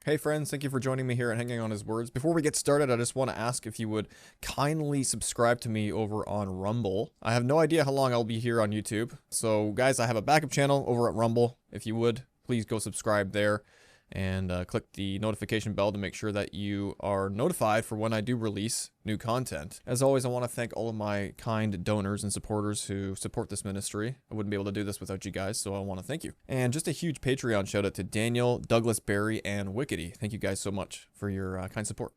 Hey friends, thank you for joining me here and hanging on his words. Before we get started, I just want to ask if you would kindly subscribe to me over on Rumble. I have no idea how long I'll be here on YouTube. So guys, I have a backup channel over at Rumble. If you would, please go subscribe there and click the notification bell to make sure that you are notified for when I do release new content. As always, I want to thank all of my kind donors and supporters who support this ministry. I wouldn't be able to do this without you guys, so I want to thank you. And just a huge Patreon shout out to Daniel, Douglas Berry, and Wickety. Thank you guys so much for your kind support.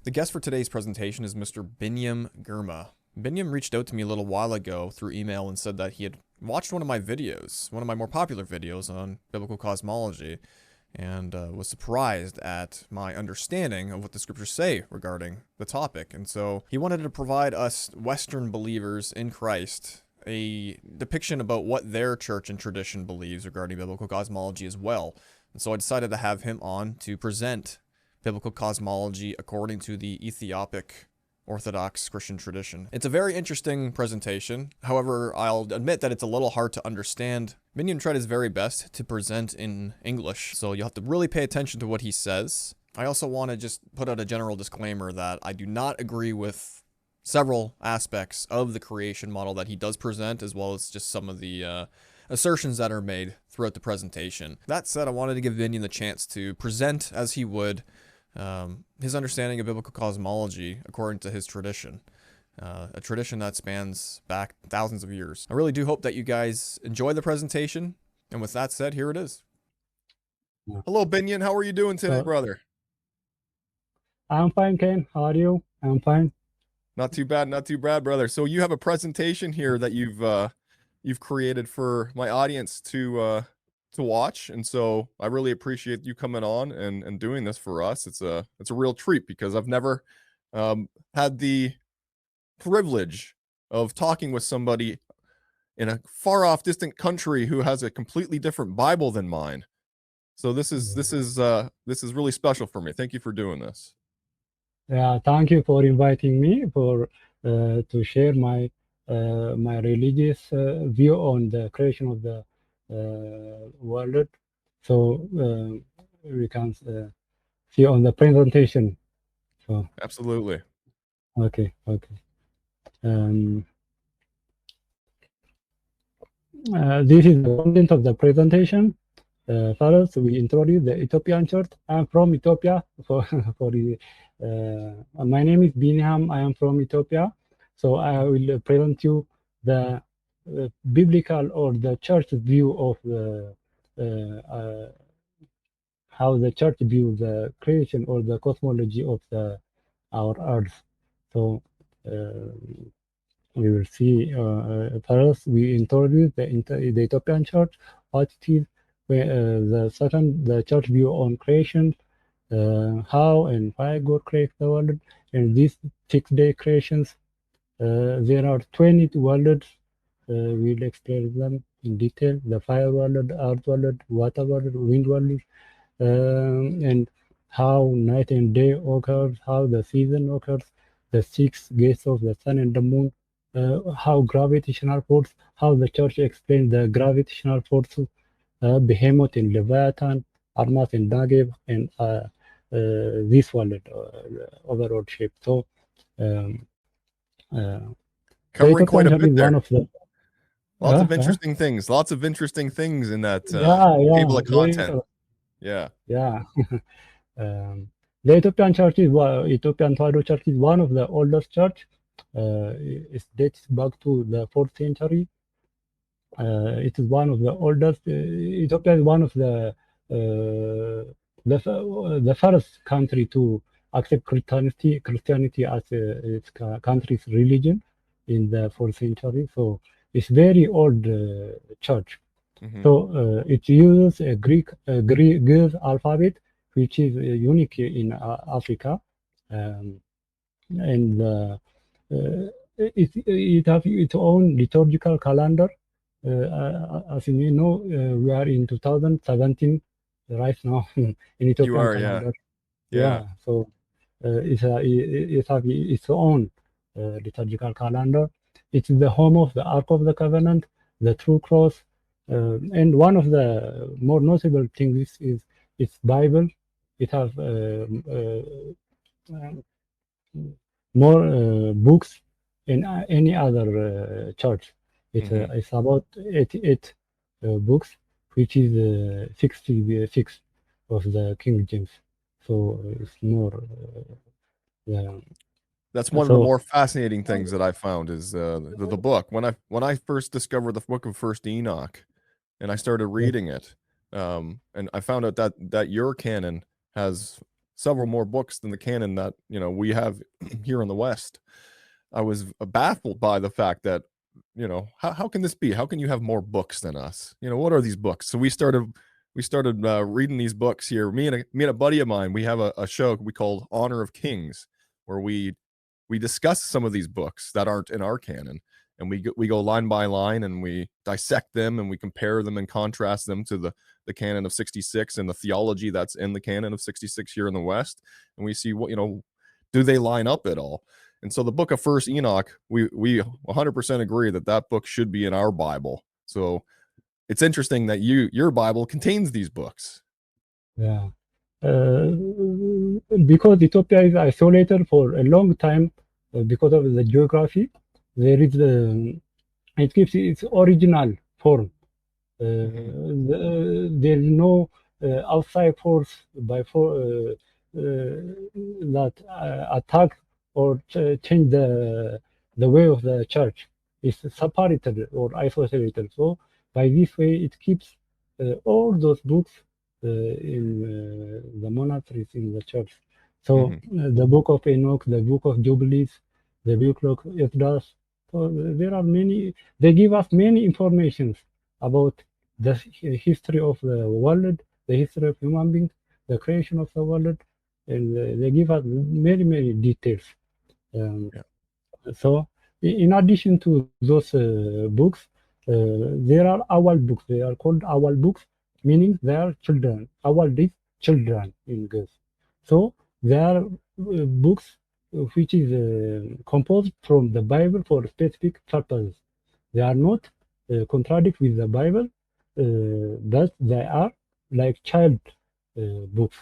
The guest for today's presentation is Mr. Binyam Girma. Binyam reached out to me a little while ago through email and said that he had watched one of my videos, one of my more popular videos on biblical cosmology, and was surprised at my understanding of what the scriptures say regarding the topic. And so he wanted to provide us Western believers in Christ a depiction about what their church and tradition believes regarding biblical cosmology as well. And so I decided to have him on to present biblical cosmology according to the Ethiopic Orthodox Christian tradition. It's a very interesting presentation. However, I'll admit that it's a little hard to understand. Binyam tried his very best to present in English, so you'll have to really pay attention to what he says. I also want to just put out a general disclaimer that I do not agree with several aspects of the creation model that he does present, as well as just some of the assertions that are made throughout the presentation. That said, I wanted to give Binyam the chance to present as he would his understanding of biblical cosmology according to his tradition, a tradition that spans back thousands of years. I really do hope that you guys enjoy the presentation, and with that said, here it is. Hello, Binyam. How are you doing today, brother? I'm fine, Ken. How are you? I'm fine. Not too bad, brother. So you have a presentation here that you've created for my audience to watch, and so I really appreciate you coming on and doing this for us. It's a real treat because I've never had the privilege of talking with somebody in a far off distant country who has a completely different Bible than mine. So this is really special for me. Thank you for doing this. Yeah, thank you for inviting me to share my religious view on the creation of the world. So we can see on the presentation. So absolutely. Okay. This is the content of the presentation. First, we introduce the Ethiopian church. I'm from Ethiopia. My name is Binyam. I am from Ethiopia. So I will present you the biblical or the church view of how the church views the creation or the cosmology of our earth. So we will see. First, we introduce the Ethiopian church, what it is. The second, the church view on creation, how and why God created the world, and these 6-day creations. There are 20 worlds. We'll explain them in detail: the fire world, earth world, water world, wind world, and how night and day occurs, how the season occurs, the 6 gates of the sun and the moon, how gravitational force, how the church explains the gravitational forces. Behemoth and Leviathan, Armas and Dagev, and this world overall shape. So covering quite a bit there. One of the, lots of interesting things in that table of content. Yeah. The Ethiopian church Ethiopian Tawhid Church is one of the oldest church. It dates back to the 4th century. It is one of the oldest. Ethiopia is one of the first country to accept Christianity as its country's religion in the 4th century. So it's very old church. Mm-hmm. So it uses a Greek alphabet, which is unique in Africa, and it has its own liturgical calendar. As you may know, we are in 2017 right now in Ethiopian calendar. Yeah. So it has its own liturgical calendar. It's the home of the Ark of the Covenant, the True Cross, and one of the more notable things is its Bible, which is the Bible of the it has more books in any other church. It's about 88 books, which is 66 of the King James. So it's more. Yeah. That's one of the So more fascinating things that I found is the book. When I first discovered the book of First Enoch, and I started reading it, and I found out that your canon has several more books than the canon that we have here in the West. I was baffled by the fact that how can this be? How can you have more books than us? What are these books? So we started reading these books here. Me and a buddy of mine, we have a show we called Honor of Kings, where we discuss some of these books that aren't in our canon, and we go line by line and we dissect them and we compare them and contrast them to the canon of 66 and the theology that's in the canon of 66 here in the West, and we see what do they line up at all. And so the book of First Enoch, we 100% agree that book should be in our Bible. So it's interesting that your Bible contains these books. yeah, because Ethiopia is isolated for a long time because of the geography, there is it keeps its original form. There is no outside force that attack or change the way of the church. It's separated or isolated. So by this way, it keeps all those books in the monasteries in the church. So the book of Enoch, the book of Jubilees, the book of Esdras. So there are many. They give us many informations about the history of the world, the history of human beings, the creation of the world, and they give us many details. So in addition to those books, there are owl books. They are called owl books, meaning they are children. Owl is children in Greek. So there are books which is composed from the Bible for specific purposes. They are not contradict with the Bible, but they are like child books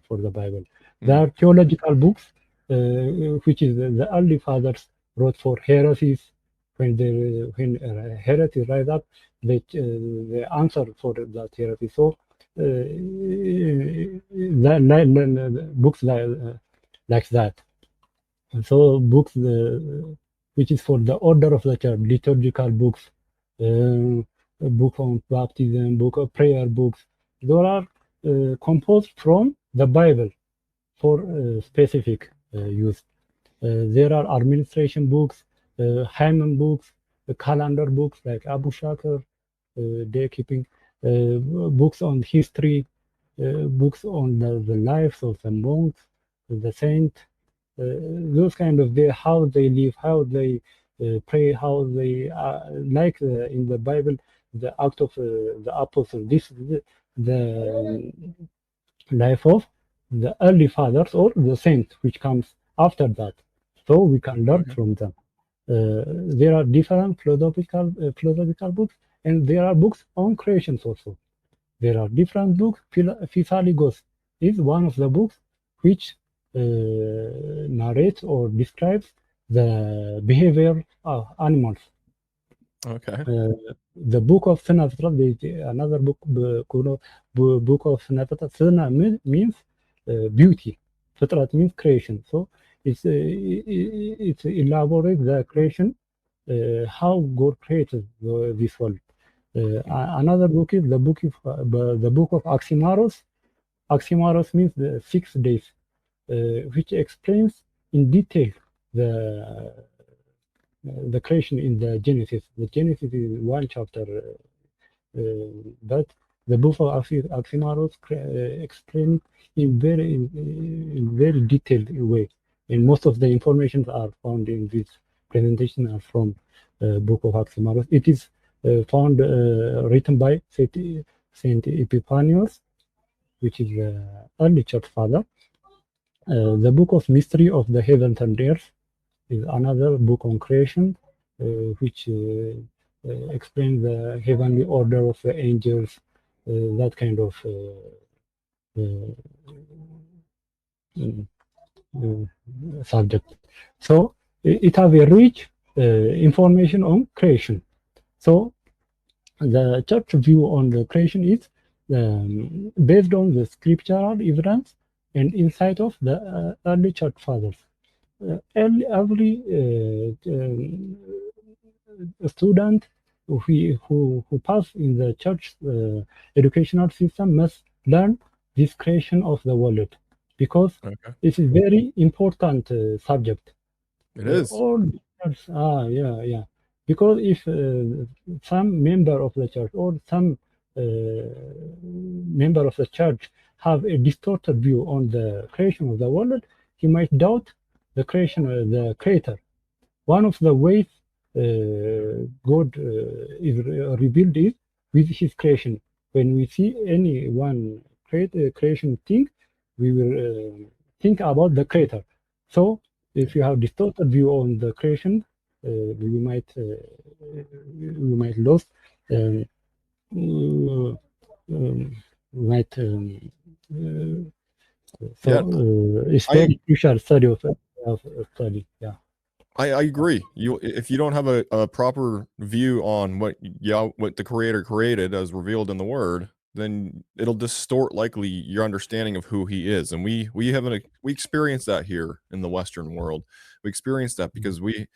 for the Bible. There are theological books, which is the early fathers wrote for heresies. When heresy rise up, they answer for that heresy. So books like that. And so books which is for the order of the church, liturgical books, a book on baptism, book of prayer books. Those are composed from the Bible for specific use. There are administration books, Hammond books, calendar books like Abu Shakr, day keeping, books on history, books on the lives of the monks, the saints, those kind of how they live, how they pray, how they like in the Bible, the act of the apostle. This is the life of the early fathers or the saints, which comes after that. So we can learn from them. There are different philosophical books, and there are books on creations also. There are different books. Physaligos is one of the books which narrates or describes the behavior of animals. Okay. The book of Senatrat, another book, book of Senatrat. Sena means beauty. Fitrat means creation. So it's elaborate the creation, how God created this world. Another book is the book of Oxymaros. Oxymaros means the 6 days, which explains in detail the creation in the Genesis. The Genesis is one chapter, but the book of Oxymaros explains in very detailed way. And most of the information are found in this presentation are from book of Oxymaros. It is found written by Saint Epiphanius, which is the early church father. The book of Mystery of the Heavens and Earth is another book on creation, which explains the heavenly order of the angels, that kind of subject. So it have a rich information on creation. So the church view on the creation is based on the scriptural evidence and insight of the early church fathers. Every student who pass in the church educational system must learn this creation of the world, because Okay. it is very important subject. It is. All church, yeah. Because if some member of the church or some member of the church have a distorted view on the creation of the world, he might doubt the creation of the creator. One of the ways God is revealed is with his creation. When we see anyone create a creation thing, we will think about the creator. So if you have distorted view on the creation, we might lose um, might so Yeah, it's I very crucial study of study. Yeah. I agree. If you don't have a proper view on what what the creator created as revealed in the word, then it'll distort likely your understanding of who he is. And we experience that here in the Western world. We experience that because a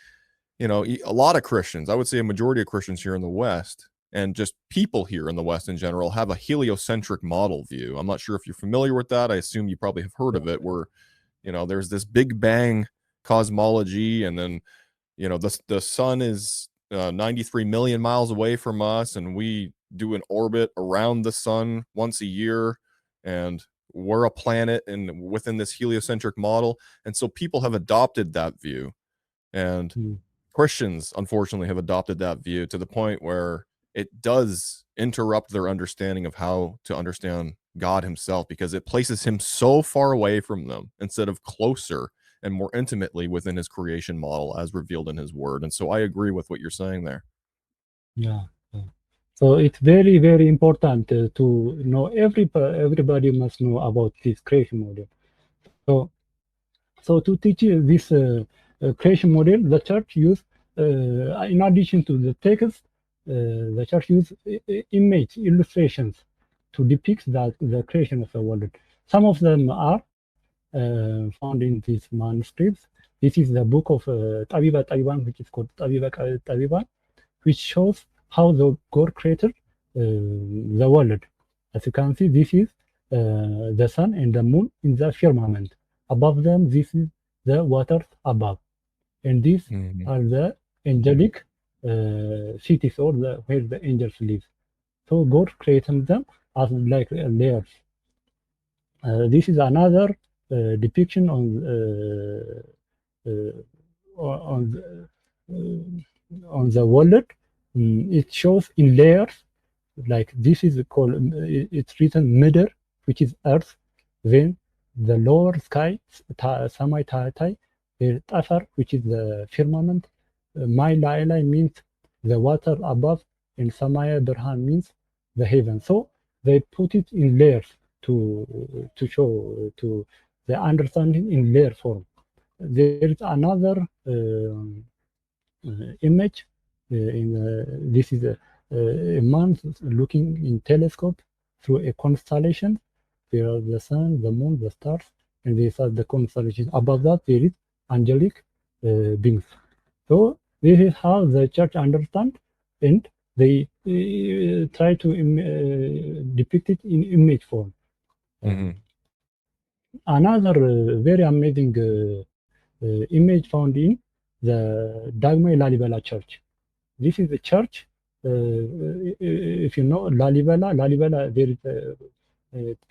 lot of Christians, I would say a majority of Christians here in the West, and just people here in the West in general, have a heliocentric model view. I'm not sure if you're familiar with that. I assume you probably have heard of it, where there's this Big Bang cosmology, and then the sun is 93 million miles away from us, and we do an orbit around the sun once a year, and we're a planet and within this heliocentric model. And so people have adopted that view, and Mm. Christians unfortunately have adopted that view to the point where it does interrupt their understanding of how to understand God himself, because it places him so far away from them instead of closer and more intimately within his creation model as revealed in his word. And so I agree with what you're saying there. Yeah. So it's very, very important to know. Everybody must know about this creation model. So, so to teach this creation model, the church use, in addition to the text, the church use image illustrations to depict the creation of the world. Some of them are found in these manuscripts. This is the book of Tabiba Taiwan, which is called Tabiba Taiwan, which shows how the God created the world. As you can see, this is the sun and the moon in the firmament. Above them, this is the waters above. And these are the angelic cities, or where the angels live. So God created them as like layers. This is another depiction on the wallet. It shows in layers, like this is called, it's written middle, which is earth, then the lower sky, samai tai, the tafar, which is the firmament, my laila means the water above, and samaya berhan means the heaven. So they put it in layers to show to the understanding in layer form. There is another image. This is a man looking in telescope through a constellation. There are the sun, the moon, the stars, and these are the constellations. Above that, there is angelic beings. So this is how the church understand, and they try to depict it in image form. Another very amazing image found in the Dagmay Lalibela church. This is the church. If you know Lalibela, there is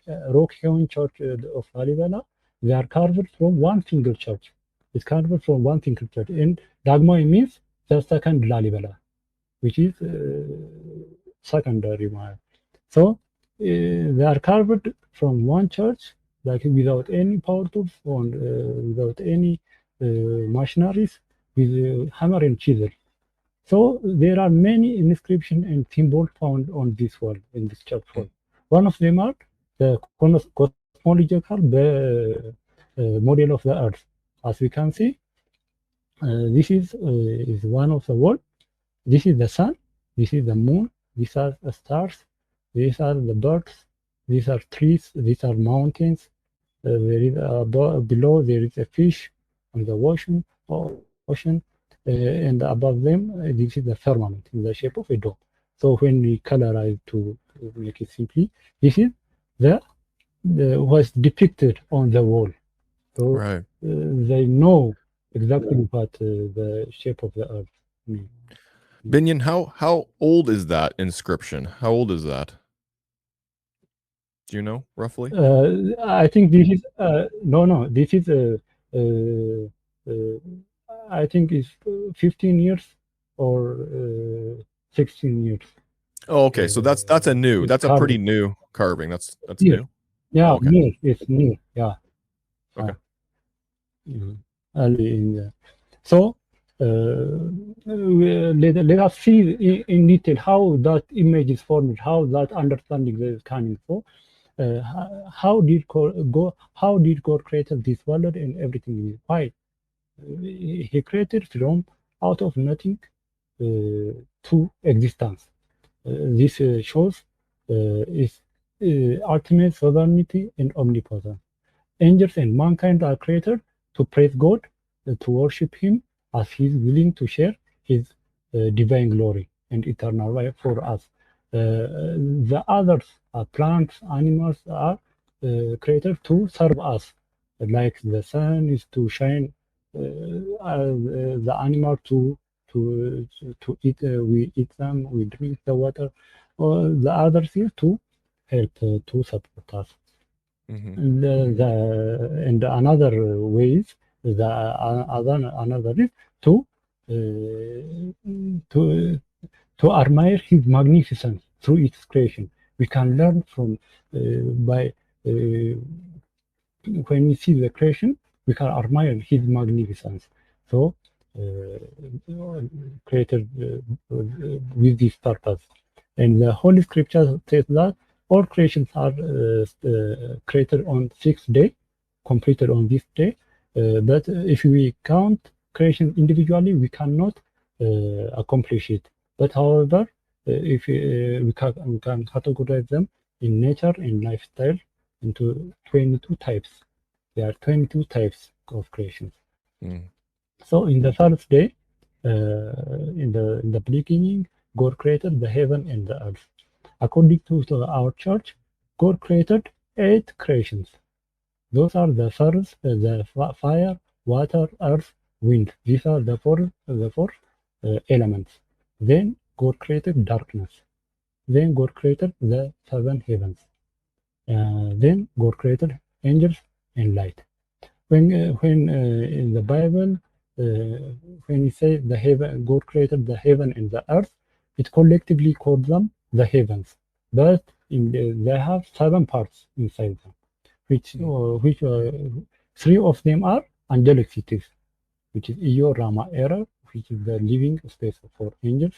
a rock-hewn church of Lalibela. They are carved from one single church. It's carved from one single church. And Dagmay means the second Lalibela, which is secondary one. So they are carved from one church, like without any power tools, without any machineries, with hammer and chisel. So there are many inscriptions and symbols found on this wall, in this church wall. One of them are the cosmological model of the Earth. As we can see, this is one of the world. This is the sun. This is the moon. These are the stars. These are the birds. These are trees. These are mountains. There is below there is a fish on the ocean, and above them this is the firmament in the shape of a dome. So when we colorize to make it simply, this is the was depicted on the wall. So Right. they know exactly what the shape of the earth means. Binion, how old is that inscription? How old is that? Do you know roughly? I think this is no. This is I think it's 15 years or 16 years. Oh, okay. So that's a new. That's a pretty new carving. That's Yeah. new. Yeah, Oh, okay. new. It's new. Yeah. Okay. Early in the, so let us see in detail how that image is formed, how that understanding is coming. So how did God create this world and everything? Why? He created from out of nothing to existence. This shows his ultimate sovereignty and omnipotence. Angels and mankind are created to praise God, to worship Him as He is willing to share His divine glory and eternal life for us. The others, plants, animals, are created to serve us, like the sun is to shine, the animal to eat. We eat them, we drink the water. Or the others is to help to support us. Mm-hmm. And another ways another is to admire his magnificence through its creation. We can learn from by when we see the creation, we can admire his magnificence. So created with this purpose. And the Holy Scripture says that all creations are created on 6th day, completed on this day. But if we count creation individually, we cannot accomplish it. But however, if we can categorize them in nature and lifestyle into 22 types. There are 22 types of creations. So in the first day, in the beginning, God created the heaven and the earth. According to our church, God created 8 creations. Those are the first, the fire, water, earth, wind. These are the four elements. Then God created darkness. Then God created the 7 heavens. Then God created angels and light. When in the Bible, when we say the heaven, God created the heaven and the earth, it collectively called them the heavens. But they have 7 parts inside them, which 3 of them are angelic cities, which is Iyor, Rama, Erer, which is the living space for angels.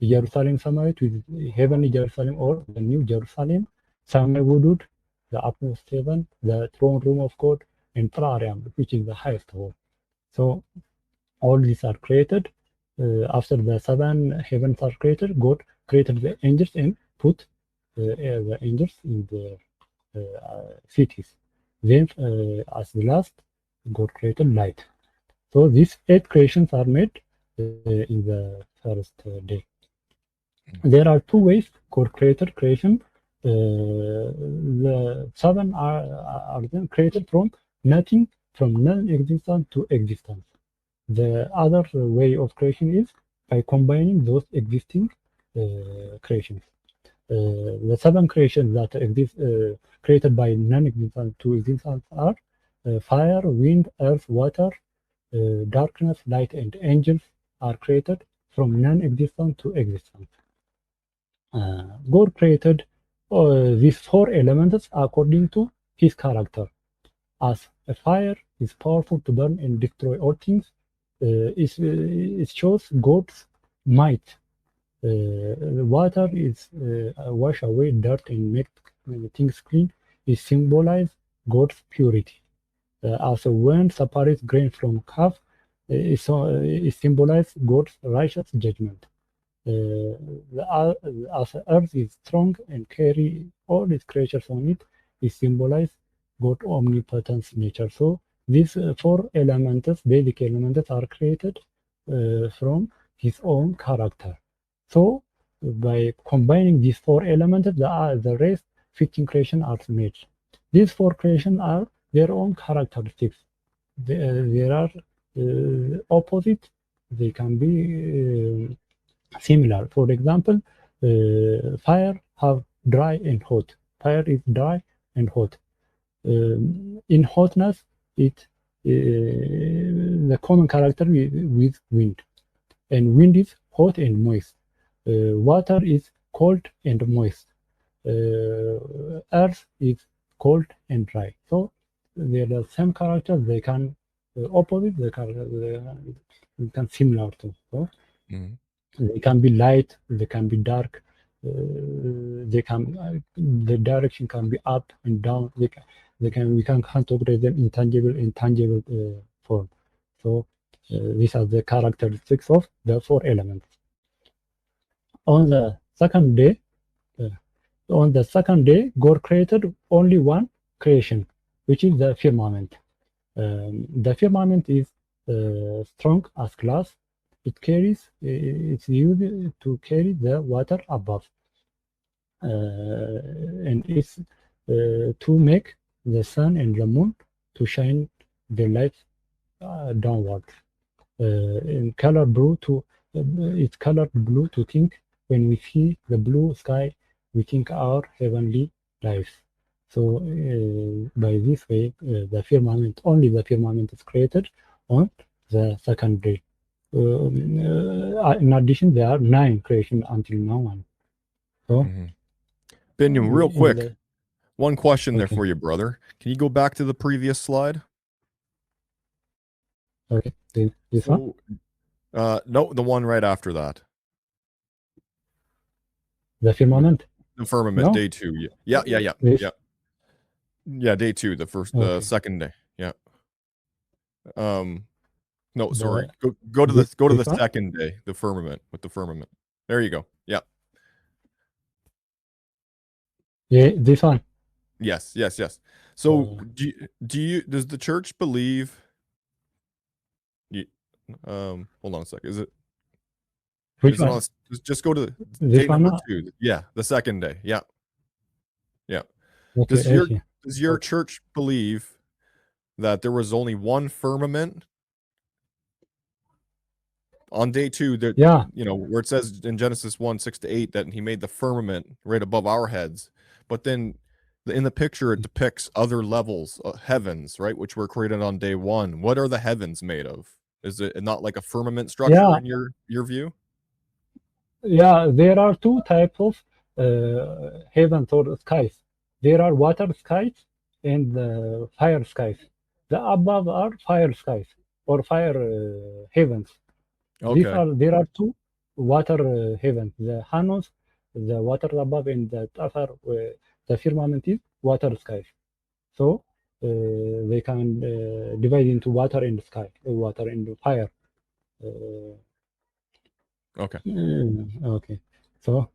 Jerusalem Samaritan, which is heavenly Jerusalem or the New Jerusalem. Samewudud, the utmost heaven, the throne room of God, and Prariam, which is the highest hall. So all these are created. After the 7 heavens are created, God created the angels and put the angels in the cities. Then, as the last, God created light. So these 8 creations are made in the first day. There are 2 ways God created creation. The 7 are then created from nothing, from non-existence to existence. The other way of creation is by combining those existing creations. The 7 creations that exist created by non-existence to existence are fire, wind, earth, water, darkness, light, and angels are created from non-existence to existence. God created these 4 elements according to His character. As a fire is powerful to burn and destroy all things, it shows God's might. Water is wash away dirt and make things clean. it symbolizes God's purity. Also, when separates grain from calf, it symbolizes God's righteous judgment. As the earth is strong and carry all its creatures on it, it symbolizes God's omnipotence nature. So these four elements, basic elements, are created from His own character. So by combining these four elements, the rest 15 creation are made. These four creations are their own characteristics. There are opposite. They can be similar. For example, fire have dry and hot. Fire is dry and hot. In hotness, it the common character with wind, and wind is hot and moist. Water is cold and moist. Earth is cold and dry. So they are the same characters. They can opposite. They can similar to. So they can be light. They can be dark. They can the direction can be up and down. We can categorize them in tangible and intangible form. So these are the characteristics of the four elements. On the second day, God created only one creation, which is the firmament. The firmament is strong as glass. It's used to carry the water above, and it's to make the sun and the moon to shine the light downward. In color blue it's colored blue to think. When we see the blue sky, we think our heavenly lives. So by this way, only the firmament is created on the second day. In addition, there are 9 creations until now. So, Binyam, real quick, one question there for you, brother. Can you go back to the previous slide? Okay, this one? No, the one right after that. The firmament? The firmament, no? Day 2. Yeah. Yeah, day 2, the second day. Yeah. No, sorry. Go to the second day, the firmament, with the firmament. There you go. Yeah. Yeah, this one. Yes. So does the church believe hold on a sec. Is it which one? Just go to this day number 2. Yeah, the second day. Yeah. Okay, does your church believe that there was only one firmament on day 2? That where it says in Genesis 1:6-8 that He made the firmament right above our heads, but then in the picture it depicts other levels, heavens, right, which were created on day 1. What are the heavens made of? Is it not like a firmament structure in your view? Yeah, there are 2 types of heavens or skies. There are water skies and fire skies. The above are fire skies or fire heavens. Okay. There are 2 water heavens. The Hanos, the water above, and the upper, the firmament is water skies. So they can divide into water and sky, water and fire. Okay. Okay. So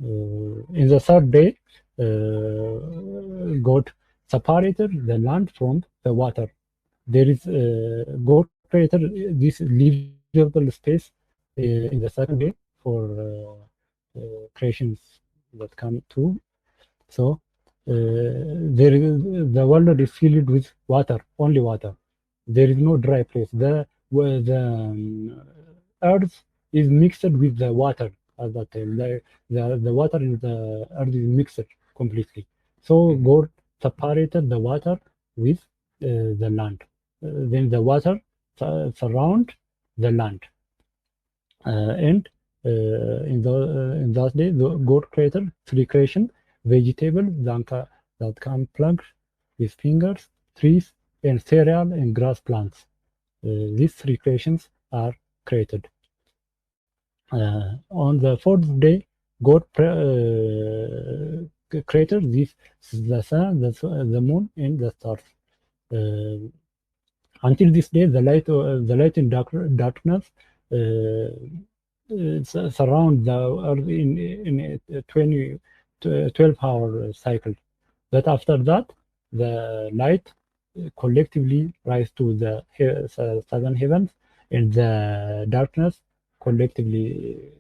in the third day, God separated the land from the water. There is God created this livable space in the second day for creations that come to. So the world is filled with water, only water. There is no dry place. The earth is mixed with the water at that time. The water in the earth is mixed completely. So God separated the water with the land. Then the water surround the land. And in that day, God created 3 creation: vegetables that can pluck with fingers, trees, and cereal and grass plants. These 3 creations are created. On the 4th day, God created the sun, the moon, and the stars. Until this day, the light and darkness surround the Earth in a 12-hour cycle. But after that, the light collectively rise to the southern heavens, and the darkness collectively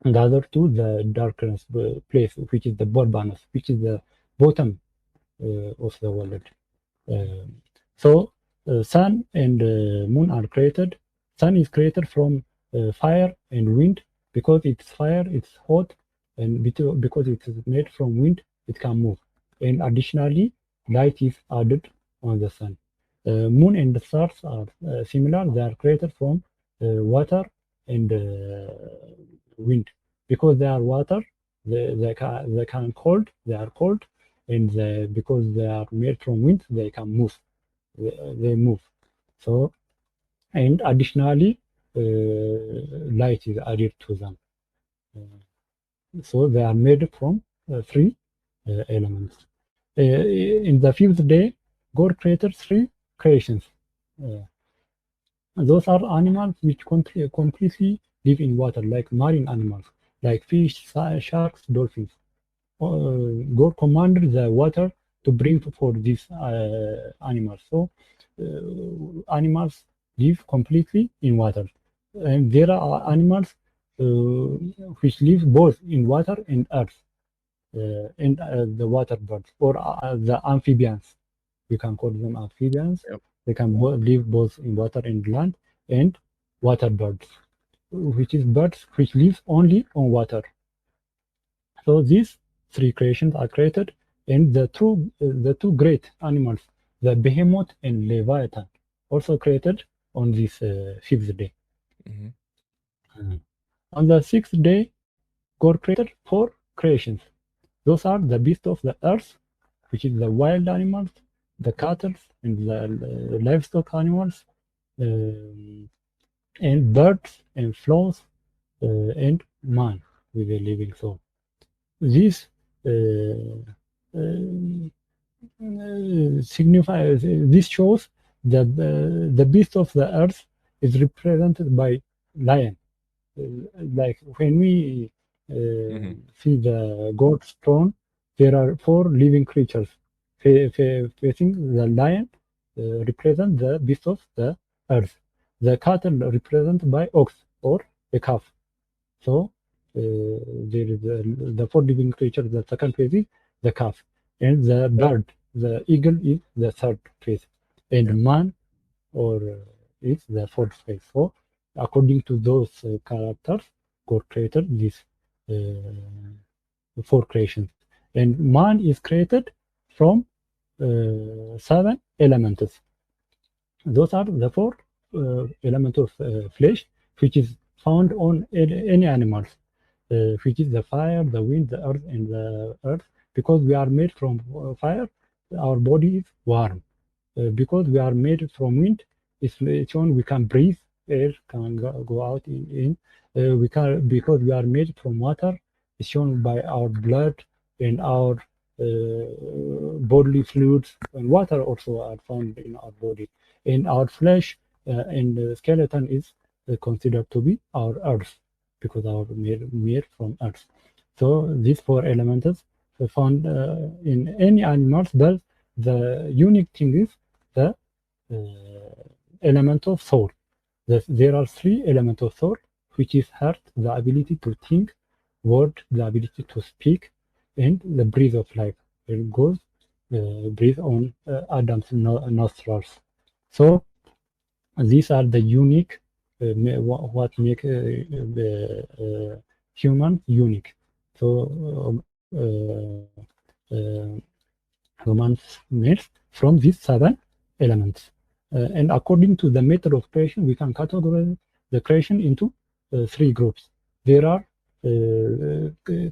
gather to the darkness place, which is the Borbanos, which is the bottom of the world. So sun and moon are created. Sun is created from fire and wind. Because it's fire, it's hot, and because it is made from wind, it can move. And additionally, light is added on the sun. Moon and the stars are similar. They are created from water and wind. Because they are water, they can cold. They are cold, and because they are made from wind, they can move. They move. So, and additionally, light is added to them. So they are made from three elements. In the fifth day, God created three creations. Those are animals which completely live in water, like marine animals, like fish, sharks, dolphins. God commanded the water to bring forth these animals. So animals live completely in water. And there are animals which live both in water and earth, and the water birds, or the amphibians. We can call them amphibians. Yep. They can live both in water and land, and water birds, which is birds which live only on water. So these three creations are created, and the two great animals, the behemoth and leviathan, also created on this fifth day. Mm-hmm. On the sixth day, God created four creations. Those are the beasts of the earth, which is the wild animals, the cattle, and the livestock animals, and birds and flowers, and man with a living soul. This signifies. This shows that the beast of the earth is represented by lion. Like when we see the God's throne, there are four living creatures facing the lion. Represent the beast of the earth. The cattle represented by ox or a calf. So there is the four living creatures. The second phase is the calf, and the bird, the eagle, is the third phase, and man or is the fourth phase. So according to those characters, God created these four creations, and man is created from 7 elements. Those are the four elements of flesh, which is found on any animals, which is the fire, the wind, the earth, and the earth. Because we are made from fire, our body is warm. Because we are made from wind, it's shown we can breathe, air can go out in. We can, because we are made from water, it's shown by our blood and our bodily fluids, and water also are found in our body. And our flesh and the skeleton is considered to be our earth, because our made from earth. So these four elements are found in any animals, but the unique thing is the element of soul. There are 3 elements of soul, which is heart, the ability to think, word, the ability to speak, and the breath of life. It goes breathe on Adam's nostrils. So these are the unique what make the human unique. So humans made from these 7 elements. And according to the method of creation, we can categorize the creation into 3 groups. There are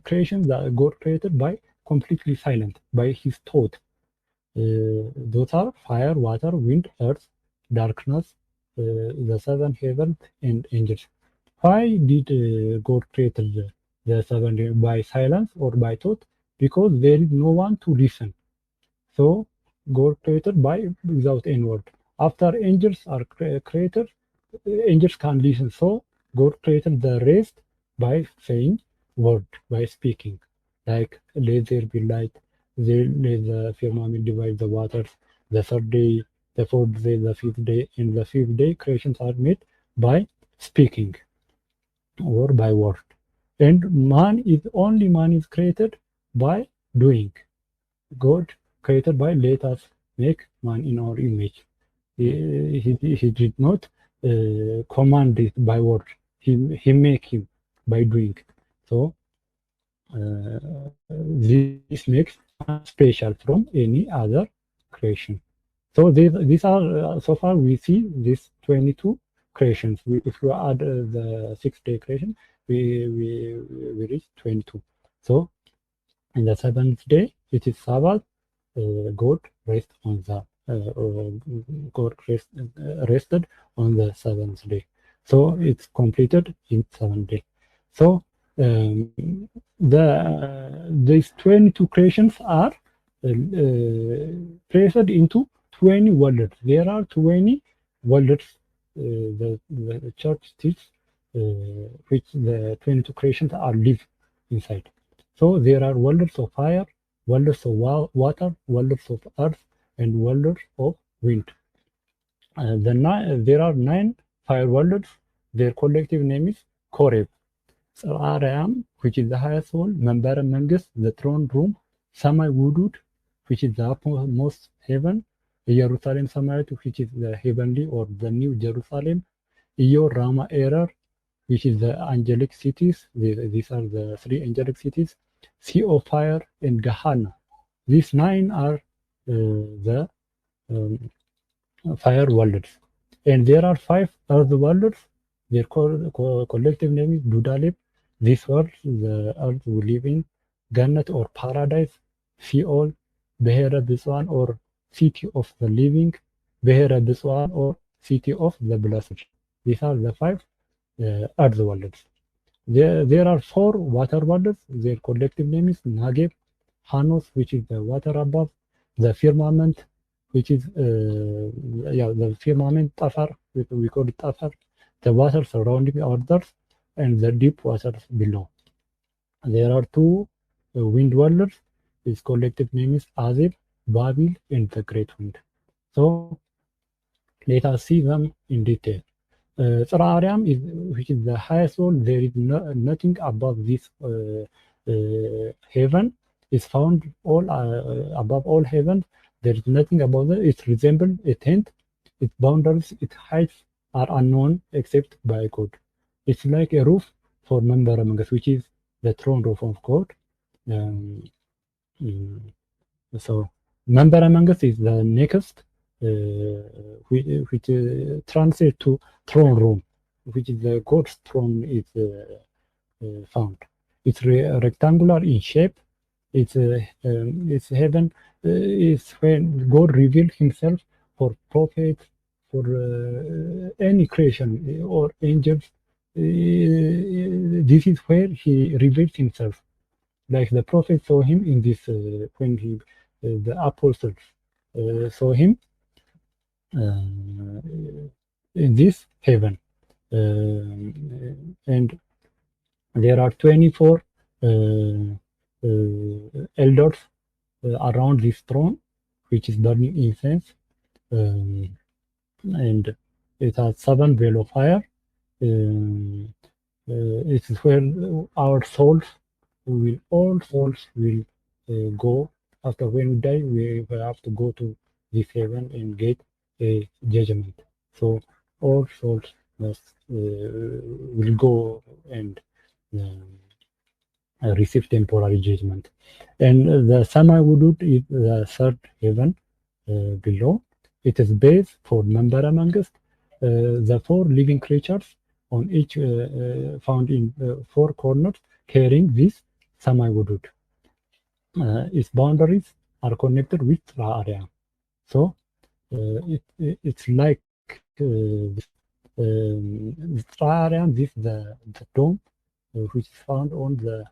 creations that God created by completely silent, by his thought. Those are fire, water, wind, earth, darkness, the 7 heavens, and angels. Why did God create the seventh day by silence or by thought, because there is no one to listen. So God created by without any word. After angels are created, angels can listen. So God created the rest by saying word, by speaking. Like let there be light, let the firmament divide the waters. The third day, the fourth day, the fifth day, and the fifth day creations are made by speaking or by word. And man is created by doing. God created by let us make man in our image. He did not command it by word. He make him by doing. So this makes man special from any other creation. So these are so far we see these 22 creations. If we add the 6 day creation, we reach 22. So in the seventh day, it is Sabbath. God rest on the rested on the seventh day. So it's completed in 7 days. So these 22 creations are placed into 20 worlds. There are 20 worlds the church teaches, which the 22 creations are live inside. So there are worlds of fire, worlds of water, worlds of earth, and worlds of wind. There are 9 fire worlds. Their collective name is Koreb. So Aram, which is the highest soul, Membara Menges, the throne room, Samai Wudud, which is the uppermost heaven, Jerusalem Samait, which is the heavenly or the new Jerusalem, Iyor, Rama, Erer, which is the angelic cities. These are the 3 angelic cities, Sea of Fire, and Gehenna. These 9 are the fire worlds. And there are 5 earth worlds. Their collective name is Dudalib. These worlds, the earth we live in, Gannat or paradise, Sheol, Behera Biswan or city of the living, Behera Biswan or city of the blessed. These are the 5 earth worlds. There are 4 water worlds. Their collective name is Nageb, Hanos, which is the water above, the firmament, which is the firmament Tafar, we call it Tafar, the water surrounding others, and the deep waters below. There are 2 wind worlds. His collective name is Azib, Babil, and the Great Wind. So let us see them in detail. Tsarariam is which is the highest soul. There is nothing above this heaven. Is found all above all heavens. There is nothing above it. It resembles a tent. Its boundaries, its heights are unknown except by God. It's like a roof for Membaramangas, which is the throne roof of God. So Membaramangas is the next, which translates to throne room, which is the God's throne is found. It's rectangular in shape. It's heaven. It's when God revealed Himself for prophets, for any creation or angels. This is where He revealed Himself. Like the prophet saw Him in this when the apostles saw Him in this heaven, and there are 24 elders around this throne, which is burning incense, and it has 7 veil of fire. It is where our souls all souls will go. After when we die, we have to go to this heaven and get a judgment. So all souls must will go and receive temporary judgment. And the Sama Wudut is the 3rd heaven below. It is base for Membara Mangast. The 4 living creatures on each found in 4 corners carrying this Sama Wudut. Its boundaries are connected with Ra area. So it's like this Ra area, this the dome, which is found on the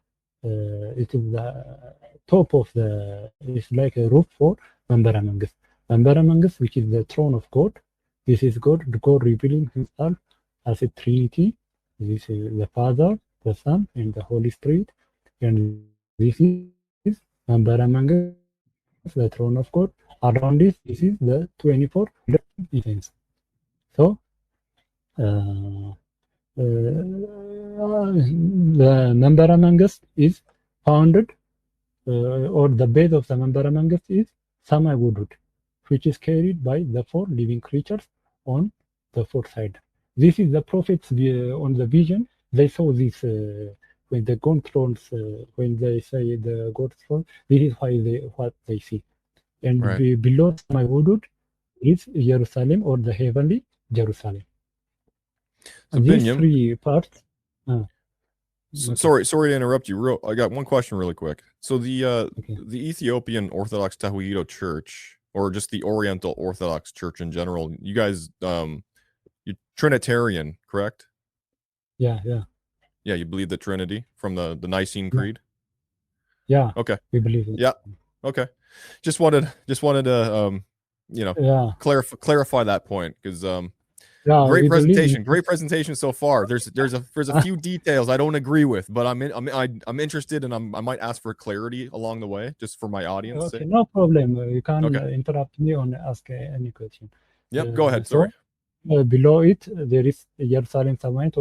it is the top of the, it's like a roof for Memberamangus. Memberamangus, which is the throne of God. This is God revealing himself as a Trinity. This is the Father, the Son, and the Holy Spirit. And this is Memberamangus, the throne of God. Around this is the 24 events. So, the Memberamangus is founded, or the base of the Memberamangus is Samai-Woodwood, which is carried by the 4 living creatures on the 4th side. This is the prophets on the vision. They saw this when the God thrones, when they say the God throne, this is what they see. And Right. below Samai-Woodwood is Jerusalem, or the heavenly Jerusalem. So These Binyam, 3 parts. Okay. sorry to interrupt you. I got one question really quick. So Okay. the Ethiopian Orthodox Tewahedo Church, or just the Oriental Orthodox Church in general, you guys, you're Trinitarian, correct? Yeah. Yeah, you believe the Trinity from the Nicene Yeah. Creed. Yeah. Okay. We believe it. Yeah. Okay. Just wanted to Yeah. clarify that point, because Yeah. great We believe in presentation so far. There's a few details I don't agree with, but I'm interested, and I might ask for clarity along the way, just for my audience Okay, sake. no problem. You can Okay. interrupt me on ask any question. Yep. Go ahead. Sorry. So below it there is Jerusalem Summit,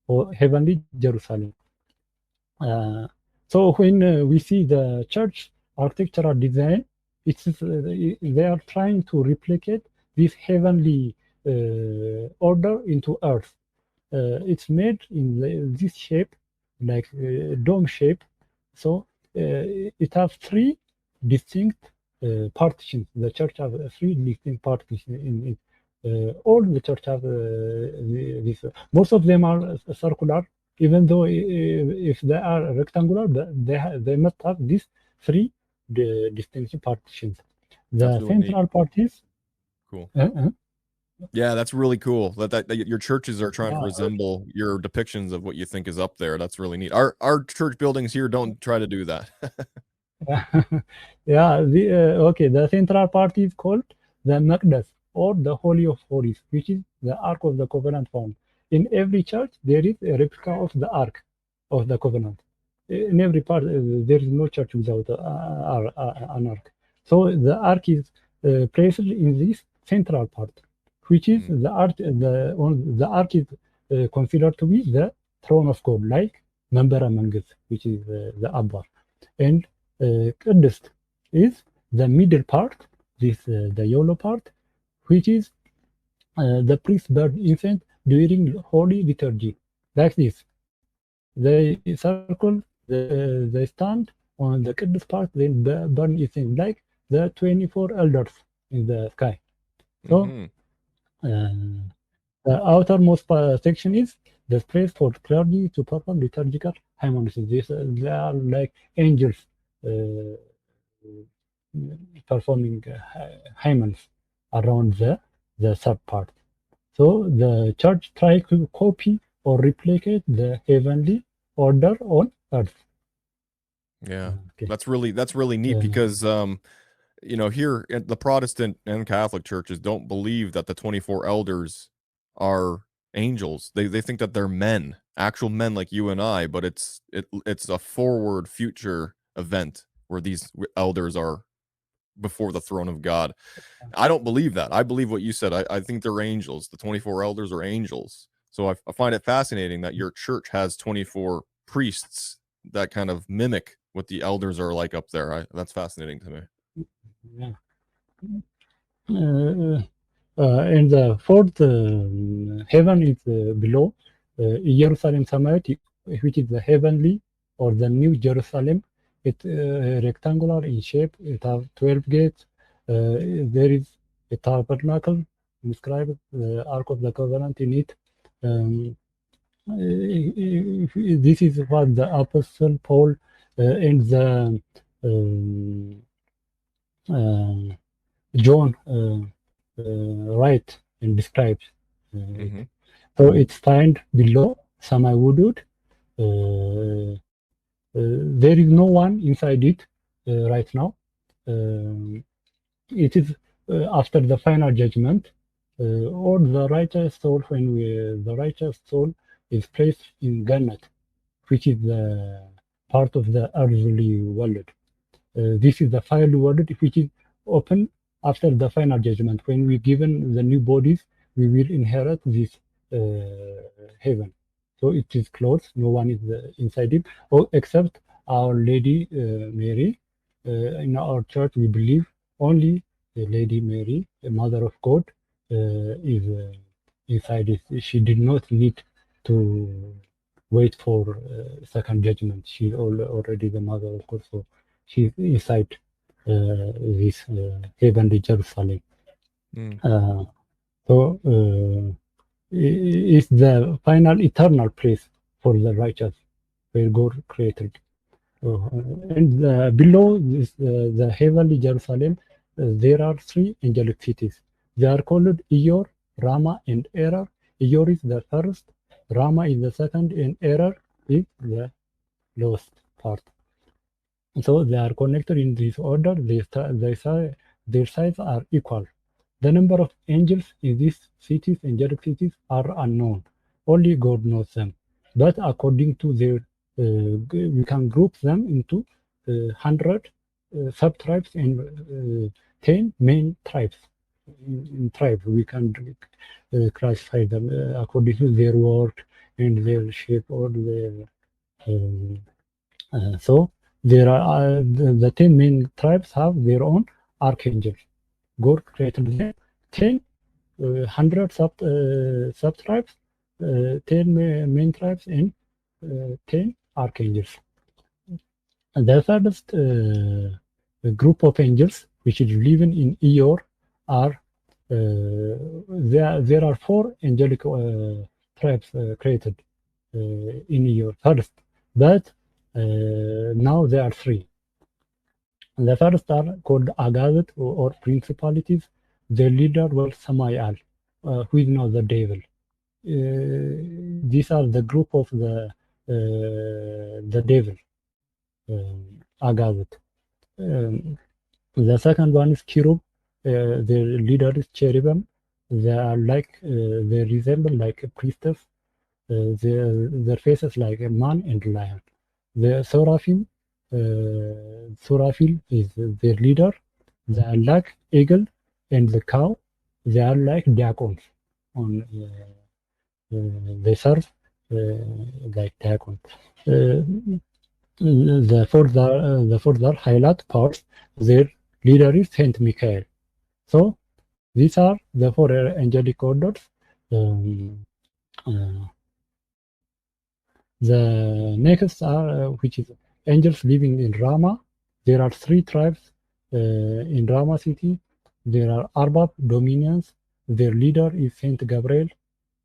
or heavenly Jerusalem. So when we see the church architectural design, they are trying to replicate this heavenly order into earth. It's made in this shape, like dome shape. So it has 3 distinct partitions. The church has 3 distinct partitions in it. All the church have this. Most of them are circular, even though if they are rectangular, they must have these 3 distinct partitions. That's The really neat. central part is Cool. Yeah, that's really cool. That your churches are trying to resemble your depictions of what you think is up there. That's really neat. Our church buildings here don't try to do that. Yeah, okay. The central part is called the Maqdas, or the Holy of Holies, which is the Ark of the Covenant found. In every church, there is a replica of the Ark of the Covenant. In every part, there is no church without an Ark. So the Ark is placed in this central part, which is the Ark is considered to be the throne of God, like Membera Mangus, which is the Abba. And Qudust is the middle part, the yellow part, which is the priest burn incense during holy liturgy. Like this, they circle, they stand on the Qudus part, then burn incense, like the 24 elders in the sky. So the outermost section is the space for clergy to perform liturgical harmonies. They are like angels performing hymns around the third part. So the church tried to copy or replicate the heavenly order on earth. Yeah, Okay. that's really neat, because here at the Protestant and Catholic churches don't believe that the 24 elders are angels. They think that they're men, actual men like you and I, but it's a forward future event where these elders are before the throne of God. I don't believe that. I believe what you said. I think they're angels. The 24 elders are angels. So I find it fascinating that your church has 24 priests that kind of mimic what the elders are like up there. That's fascinating to me. Yeah. And the 4th heaven is below Jerusalem Summit, which is the heavenly or the New Jerusalem. It's rectangular in shape. It has 12 gates. There is a tabernacle described, the Ark of the Covenant in it. This is what the Apostle Paul and the John write and describe. So it's found below Samai Woodwood, There is no one inside it right now. It is after the final judgment, or the righteous soul, when the righteous soul is placed in Gehenna, which is the part of the earthly world. This is the final world which is open after the final judgment. When we given the new bodies, we will inherit this heaven. So it is closed. No one is inside it, except Our Lady Mary. In our church, we believe only the Lady Mary, the Mother of God, is inside it. She did not need to wait for second judgment. She's already the Mother of God, so she's inside this heavenly Jerusalem. So it's the final eternal place for the righteous, where God created. And below this, the heavenly Jerusalem, there are three angelic cities. They are called Iyor, Rama, and Erer. Iyor is the first, Rama is the second, and Erer is the lowest part. So they are connected in this order. Their size are equal. The number of angels in these cities, angelic cities, are unknown. Only God knows them. But according to their, we can group them into 100 sub-tribes and 10 main tribes. In tribes, we can classify them according to their work and their shape or their. So there are the 10 main tribes have their own archangels. God created them 10, 100 sub-tribes, 10 main tribes, and 10 archangels. And the first group of angels, which is living in Iyor, are there are 4 angelic tribes created in Iyor first, but now there are 3. The first are called Agavet or principalities. Their leader was Samael, who is now the devil. These are the group of the devil, Agavet. The second one is Cherub. Their leader is Cherubim. They are like they resemble like a priestess. Their faces like a man and lion. The Seraphim. Seraphim is their leader. They are like eagle and the cow. They are like diacons. They serve like diacons. The further highlight parts, their leader is Saint Michael. So these are the 4 angelic orders. The next are which is angels living in Rama. There are 3 tribes in Rama city. There are Arbab dominions. Their leader is Saint Gabriel.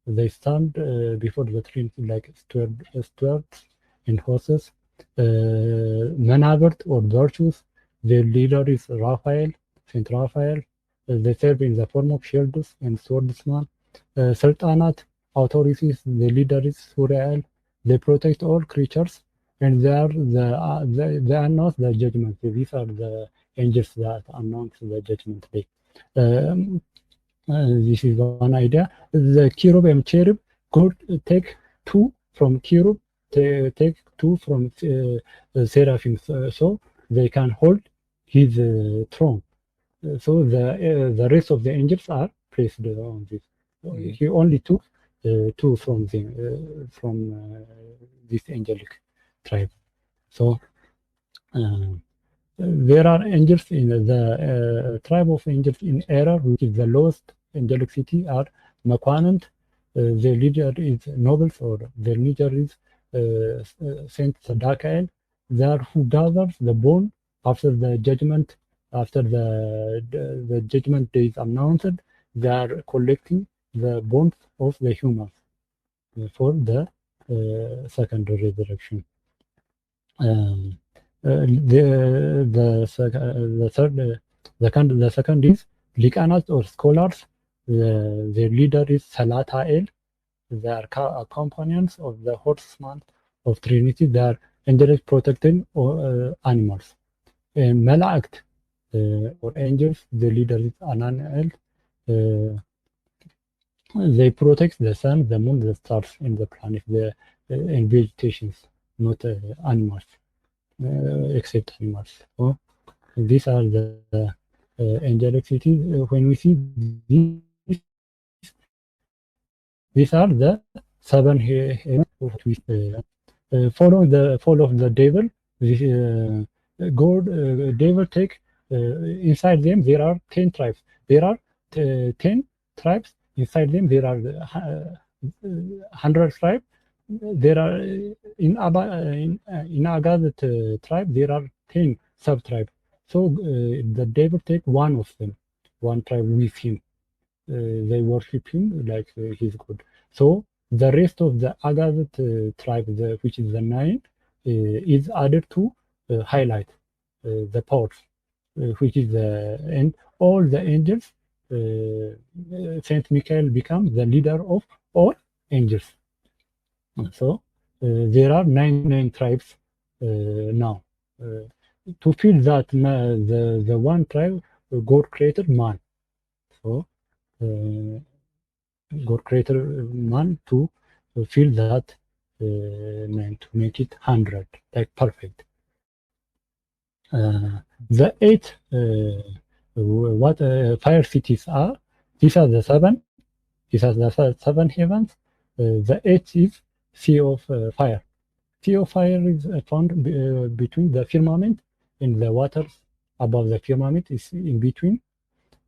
They stand before the Trinity like stewards and horses. Manavert or virtues. Their leader is Raphael, Saint Raphael. They serve in the form of shields and swordsman. Sultanat authorities. The leader is Suriel. They protect all creatures, and they are they announce the judgment. These are the angels that announce the judgment day. This is one idea. The cherub and cherub could take 2 from cherub, take 2 from seraphim, so they can hold his throne. So the rest of the angels are placed on this. He only took 2 from this angelic tribe. So there are angels in the tribe of angels in Erer, which is the lowest angelic city, are Makwanant. Their leader is nobles, or their leader is Saint Sadakael. They are who gathers the bone after the judgment. After the judgment day is announced, they are collecting the bones of the humans for the second resurrection. The second is Likanat or scholars. Their leader is Salatael. They are companions of the horseman of Trinity. They are angelic protecting animals. Malaakt or angels, the leader is Ananiel. They protect the sun, the moon, the stars, and the planet, and vegetations, not animals, except animals. So these are the angelic cities. When we see these, these are the seven heavens of we following the fall of the devil. This, God, devil take inside them. There are 10 tribes. There are 10 tribes inside them. There are 100 tribes. There are in Agadat tribe. There are 10 sub tribes. So the devil take one of them, one tribe with him. They worship him like he's God. So the rest of the Agadat tribe, which is the 9, is added to highlight the powers, which is and all the angels. Saint Michael becomes the leader of all angels. So there are nine tribes now. To feel that the one tribe, God created man. So God created man to feel that man, to make it 100, like perfect. The 8 what fire cities are. These are the 7. These are the 7 heavens. The 8th is sea of fire. Sea of fire is found between the firmament and the waters above the firmament. Is in between.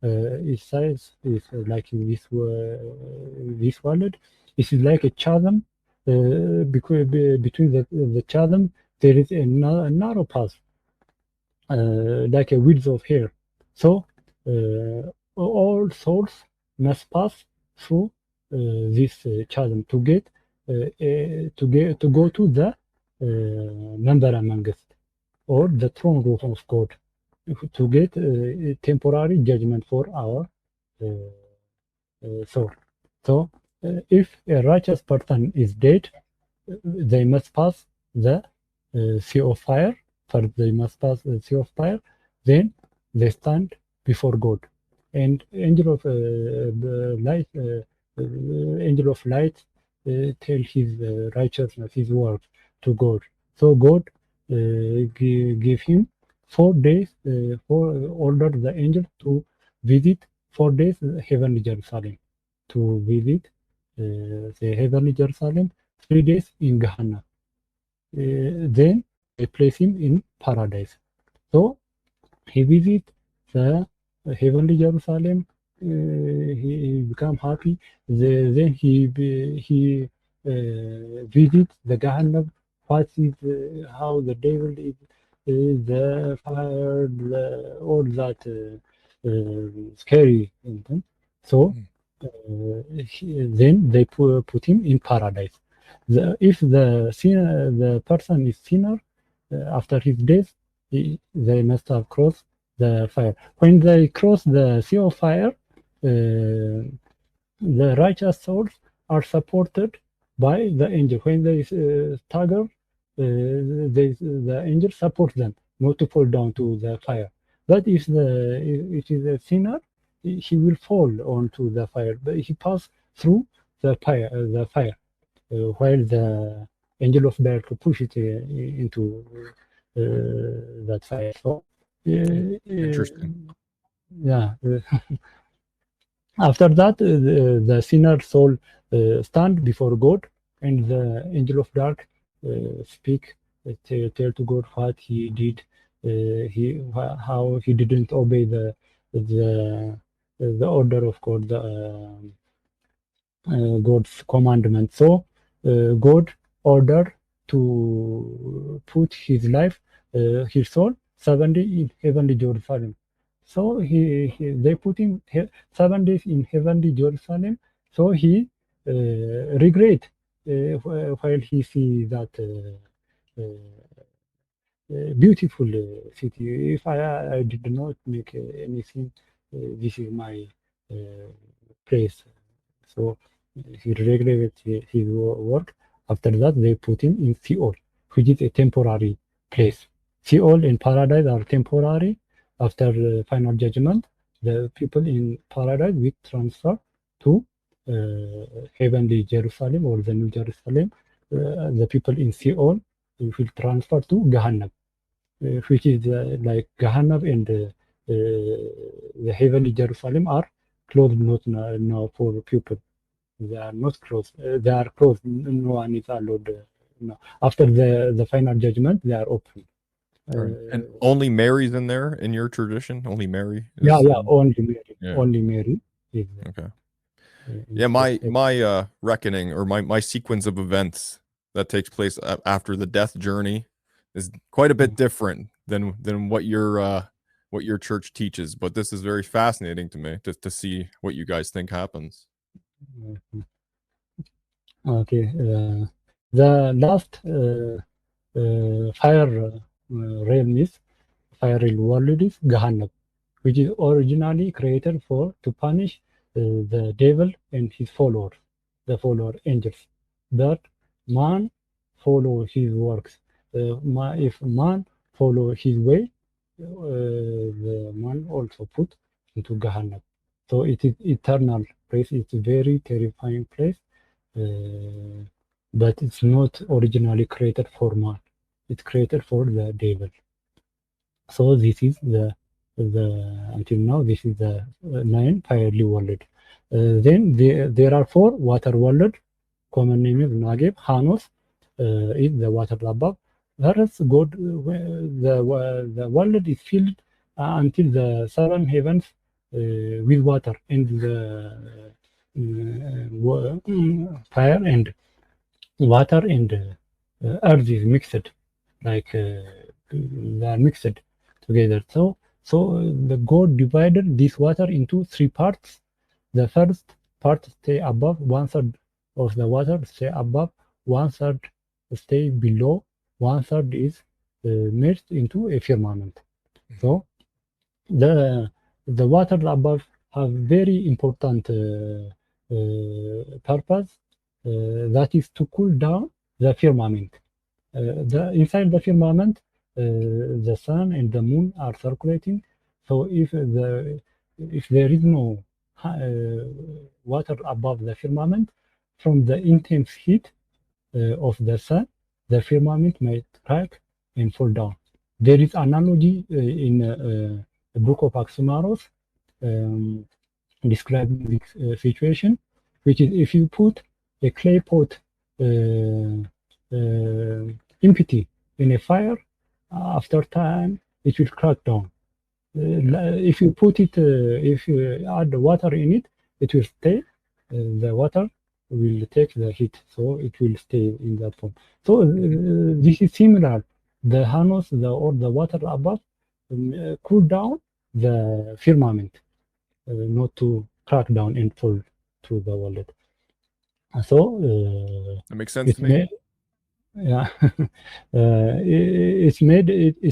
Its size is like this world. This is like a chasm. Between the chasm, there is a narrow path, like a width of hair. So all souls must pass through this chasm to go to the Mandara Mangast, or the throne room of God, to get temporary judgment for our soul. So if a righteous person is dead, they must pass the sea of fire. First, they must pass the sea of fire. Then they stand before God. And angel of light, tell his righteousness, his work to God. So God give him 4 days, order the angel to visit 4 days heavenly Jerusalem, to visit the heavenly Jerusalem, 3 days in Gehenna. Then they place him in paradise. So he visits the heavenly Jerusalem. He become happy. Then he visits the Gehenna. What is how the devil is, the fire, all that scary. So then they put him in paradise. If the person is sinner, after his death, they must have crossed the fire. When they cross the sea of fire, the righteous souls are supported by the angel. When they stagger, the angel supports them not to fall down to the fire. But if it is a sinner, he will fall onto the fire. But he passes through the fire. While the angel of death push it into that fire. So, Interesting. Yeah. After that, the sinner soul stand before God, and the angel of dark speak, tell to God what he did, how he didn't obey the order of God, God's commandment. So God ordered to put his life, his soul, 70 in heavenly Jerusalem. So they put him 7 days in heavenly Jerusalem. So he regret while he sees that beautiful city. If I did not make anything, this is my place. So he regretted his work. After that, they put him in Sheol, which is a temporary place. Sheol and paradise are temporary. After the final judgment, the people in paradise will transfer to heavenly Jerusalem or the New Jerusalem. The people in Sheol will transfer to Gehenna, which is like Gehenna and the heavenly Jerusalem are closed not now for people. They are not closed. They are closed. No one is allowed. No. After the final judgment, they are open. And only Mary's in there in your tradition? Only Mary? Yeah, only Mary. Yeah. Only Mary is there. Okay. Yeah, my reckoning or my sequence of events that takes place after the death journey is quite a bit different than what your church teaches. But this is very fascinating to me to see what you guys think happens. Okay. The last fire realm is fiery world is Gehenna, which is originally created to punish the devil and his followers, the follower angels. That man follow his works. If man follow his way, the man also put into Gehenna. So it is eternal place. It's a very terrifying place, but it's not originally created for man. It's created for the devil. So this is the until now this is the 9 fiery world. Then there are 4 water world. Common name is Nagib. Hanos is the water above. Whereas God, the world is filled until the 7 heavens with water, and the fire and water and earth is mixed, like they are mixed together. So the God divided this water into 3 parts. The first part stay above, 1/3 of the water stay above, 1/3 stay below, 1/3 is merged into a firmament. So the water above have very important purpose, that is to cool down the firmament. Inside the firmament, the sun and the moon are circulating. So if there is no water above the firmament, from the intense heat of the sun, the firmament may crack and fall down. There is analogy in the book of Oxymaros describing this situation, which is if you put a clay pot empty in a fire, after time it will crack down. If you put it, if you add water in it, it will stay. The water will take the heat, so it will stay in that form. So this is similar. The Hanos, or the water above, cool down the firmament, not to crack down and fall to the wallet. So that makes sense to me. Yeah, it's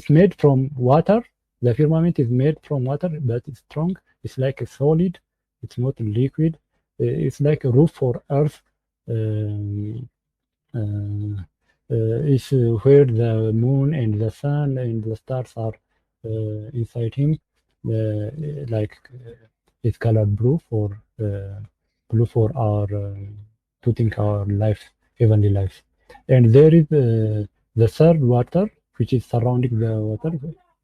made from water. The firmament is made from water, but it's strong. It's like a solid. It's not liquid. It's like a roof for earth. It's where the moon and the sun and the stars are inside him. Like it's colored blue for our putting our life, heavenly life. And there is the third water, which is surrounding the water.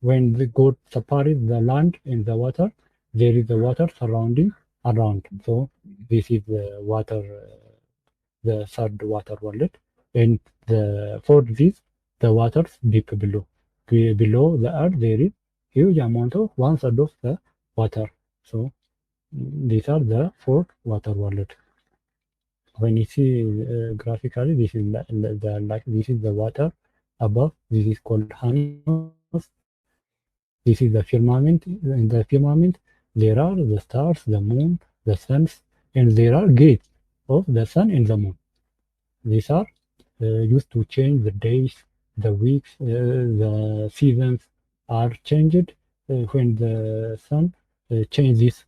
When the God separates the land and the water, there is the water surrounding around. So this is the water, the third water world. And for this, the waters deep below. Below the earth, there is huge amount of 1/3 of the water. So these are the 4 water world. When you see graphically, this is this is the water above. This is called Hanos. This is the firmament. In the firmament, there are the stars, the moon, the suns, and there are gates of the sun and the moon. These are used to change the days, the weeks, the seasons are changed when the sun changes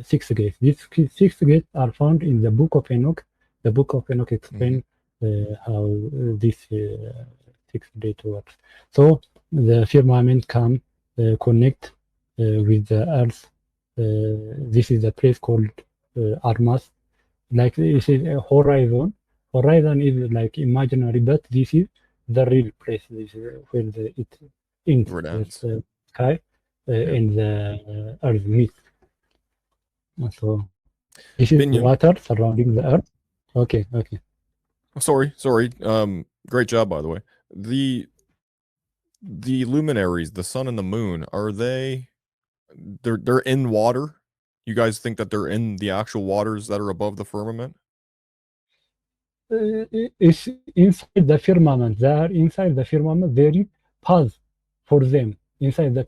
6 gates. These 6 gates are found in the book of Enoch. The book of Enoch explains how this fixed date works. So the firmament can connect with the Earth. This is a place called Armas. Like this is a horizon. Horizon is like imaginary, but this is the real place. This is where it ends. Where it The ends. sky Yeah. and the Earth meet. So this is Binion. water surrounding the Earth. Okay, okay. Sorry. Great job, by the way. The luminaries, the sun and the moon, are they're in water? You guys think that they're in the actual waters that are above the firmament? It's inside the firmament. They are inside the firmament. There is path for them inside the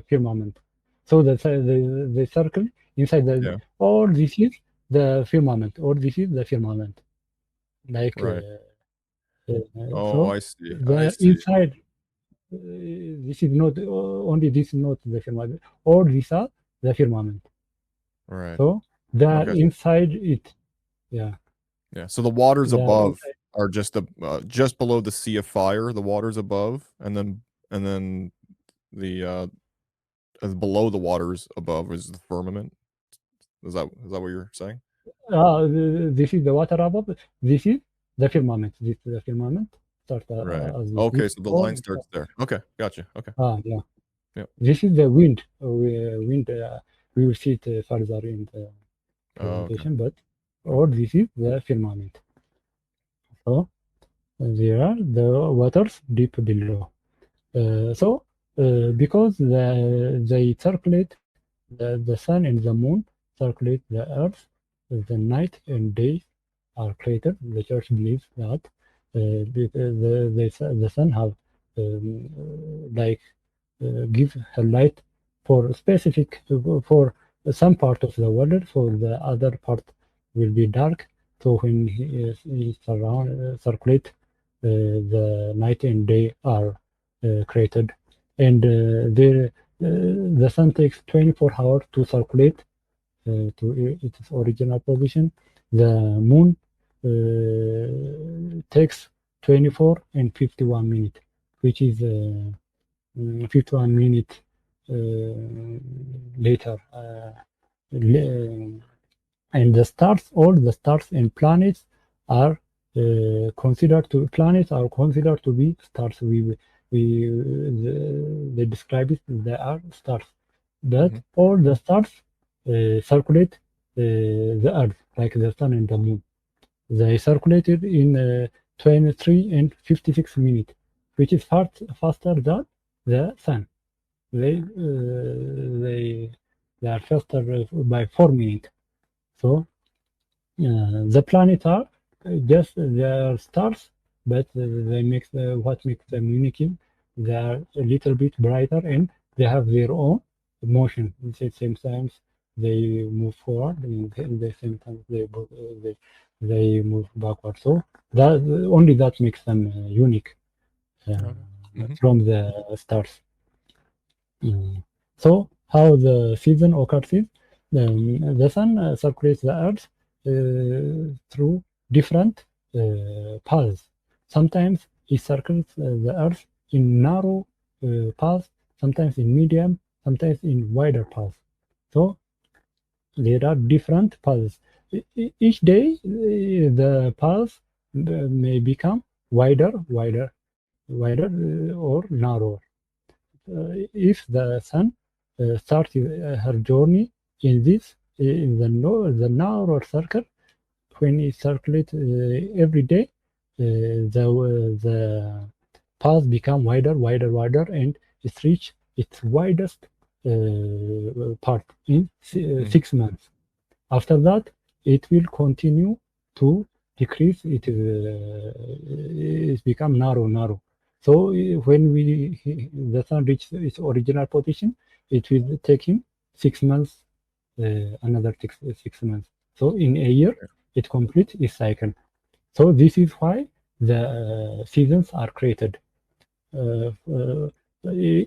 firmament. So the circle inside the Yeah. or this is the firmament or this is the firmament. Like Right. Oh, so I see. I the see. inside. This is not only this is not the firmament or these are the firmament. Right. So they are Okay. inside it. Yeah, Yeah. So the waters they are above inside. are just below the sea of fire, the waters above, and then the below the waters above is the firmament. Is that what you're saying? This is the water above. This is the firmament. This is the firmament. Start Right. as Okay, this so the or line starts there. Okay, gotcha. Okay. yeah. Yep. This is the wind. Wind. We will see it further in the Oh, okay. presentation. But Okay. or this is the firmament. So there are the waters deep below. So because they circulate the sun and the moon circulate the earth, the night and day are created. The church believes that the sun have like give a light for specific for some part of the world, for the other part will be dark. So when he circulate, the night and day are created, and the sun takes 24 hours to circulate to its original position. The moon takes 24 and 51 minutes, which is 51 minutes later. And the stars, all the stars and planets are planets are considered to be stars. They describe it. They are stars, but Mhm. all the stars circulate the Earth like the sun and the moon. They circulated in 23 and 56 minutes, which is far faster than the sun. They uh, they they are faster by 4 minutes. So the planets are just they are stars, but they make what makes them unique. They are a little bit brighter and they have their own motion. At the same time, they move forward, and at the same time they move backward. So that only that makes them unique uh, Okay. Mhm. from the stars. Mm. So how the season occurs is the sun circulates the earth through different paths. Sometimes it circles the earth in narrow paths, sometimes in medium, sometimes in wider paths. So there are different paths. Each day the paths may become wider or narrower. If the sun starts her journey in this in the the narrow circle, when it circulates every day, the path become wider, and it reach its widest part in Mhm. 6 months. After that, it will continue to decrease. It become narrow. So when the sun reaches its original position, it will take him 6 months, another 6 months. So in a year, it completes its cycle. So this is why the seasons are created.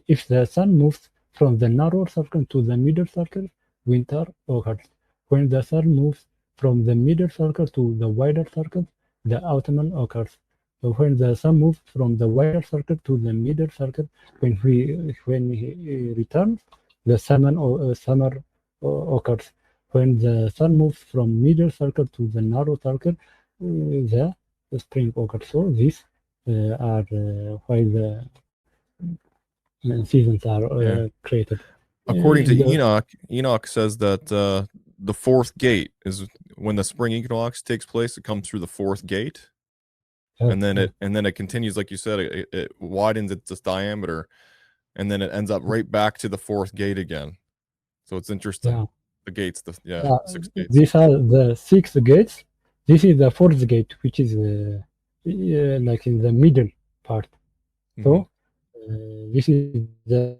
If the sun moves from the narrow circle to the middle circle, winter occurs. When the sun moves from the middle circle to the wider circle, the Ottoman occurs. So when the sun moves from the wider circle to the middle circle, when he returns, the summer occurs. When the sun moves from middle circle to the narrow circle, the spring occurs. So these are why the seasons are Yeah. created. According to In the Enoch says that the fourth gate is when the spring equinox takes place. It comes through the fourth gate, and then it continues, like you said, it widens its diameter, and then it ends up right back to the fourth gate again. So it's interesting. yeah. The gates, six gates. These are the 6 gates. This is the fourth gate, which is like in the middle part. So this is the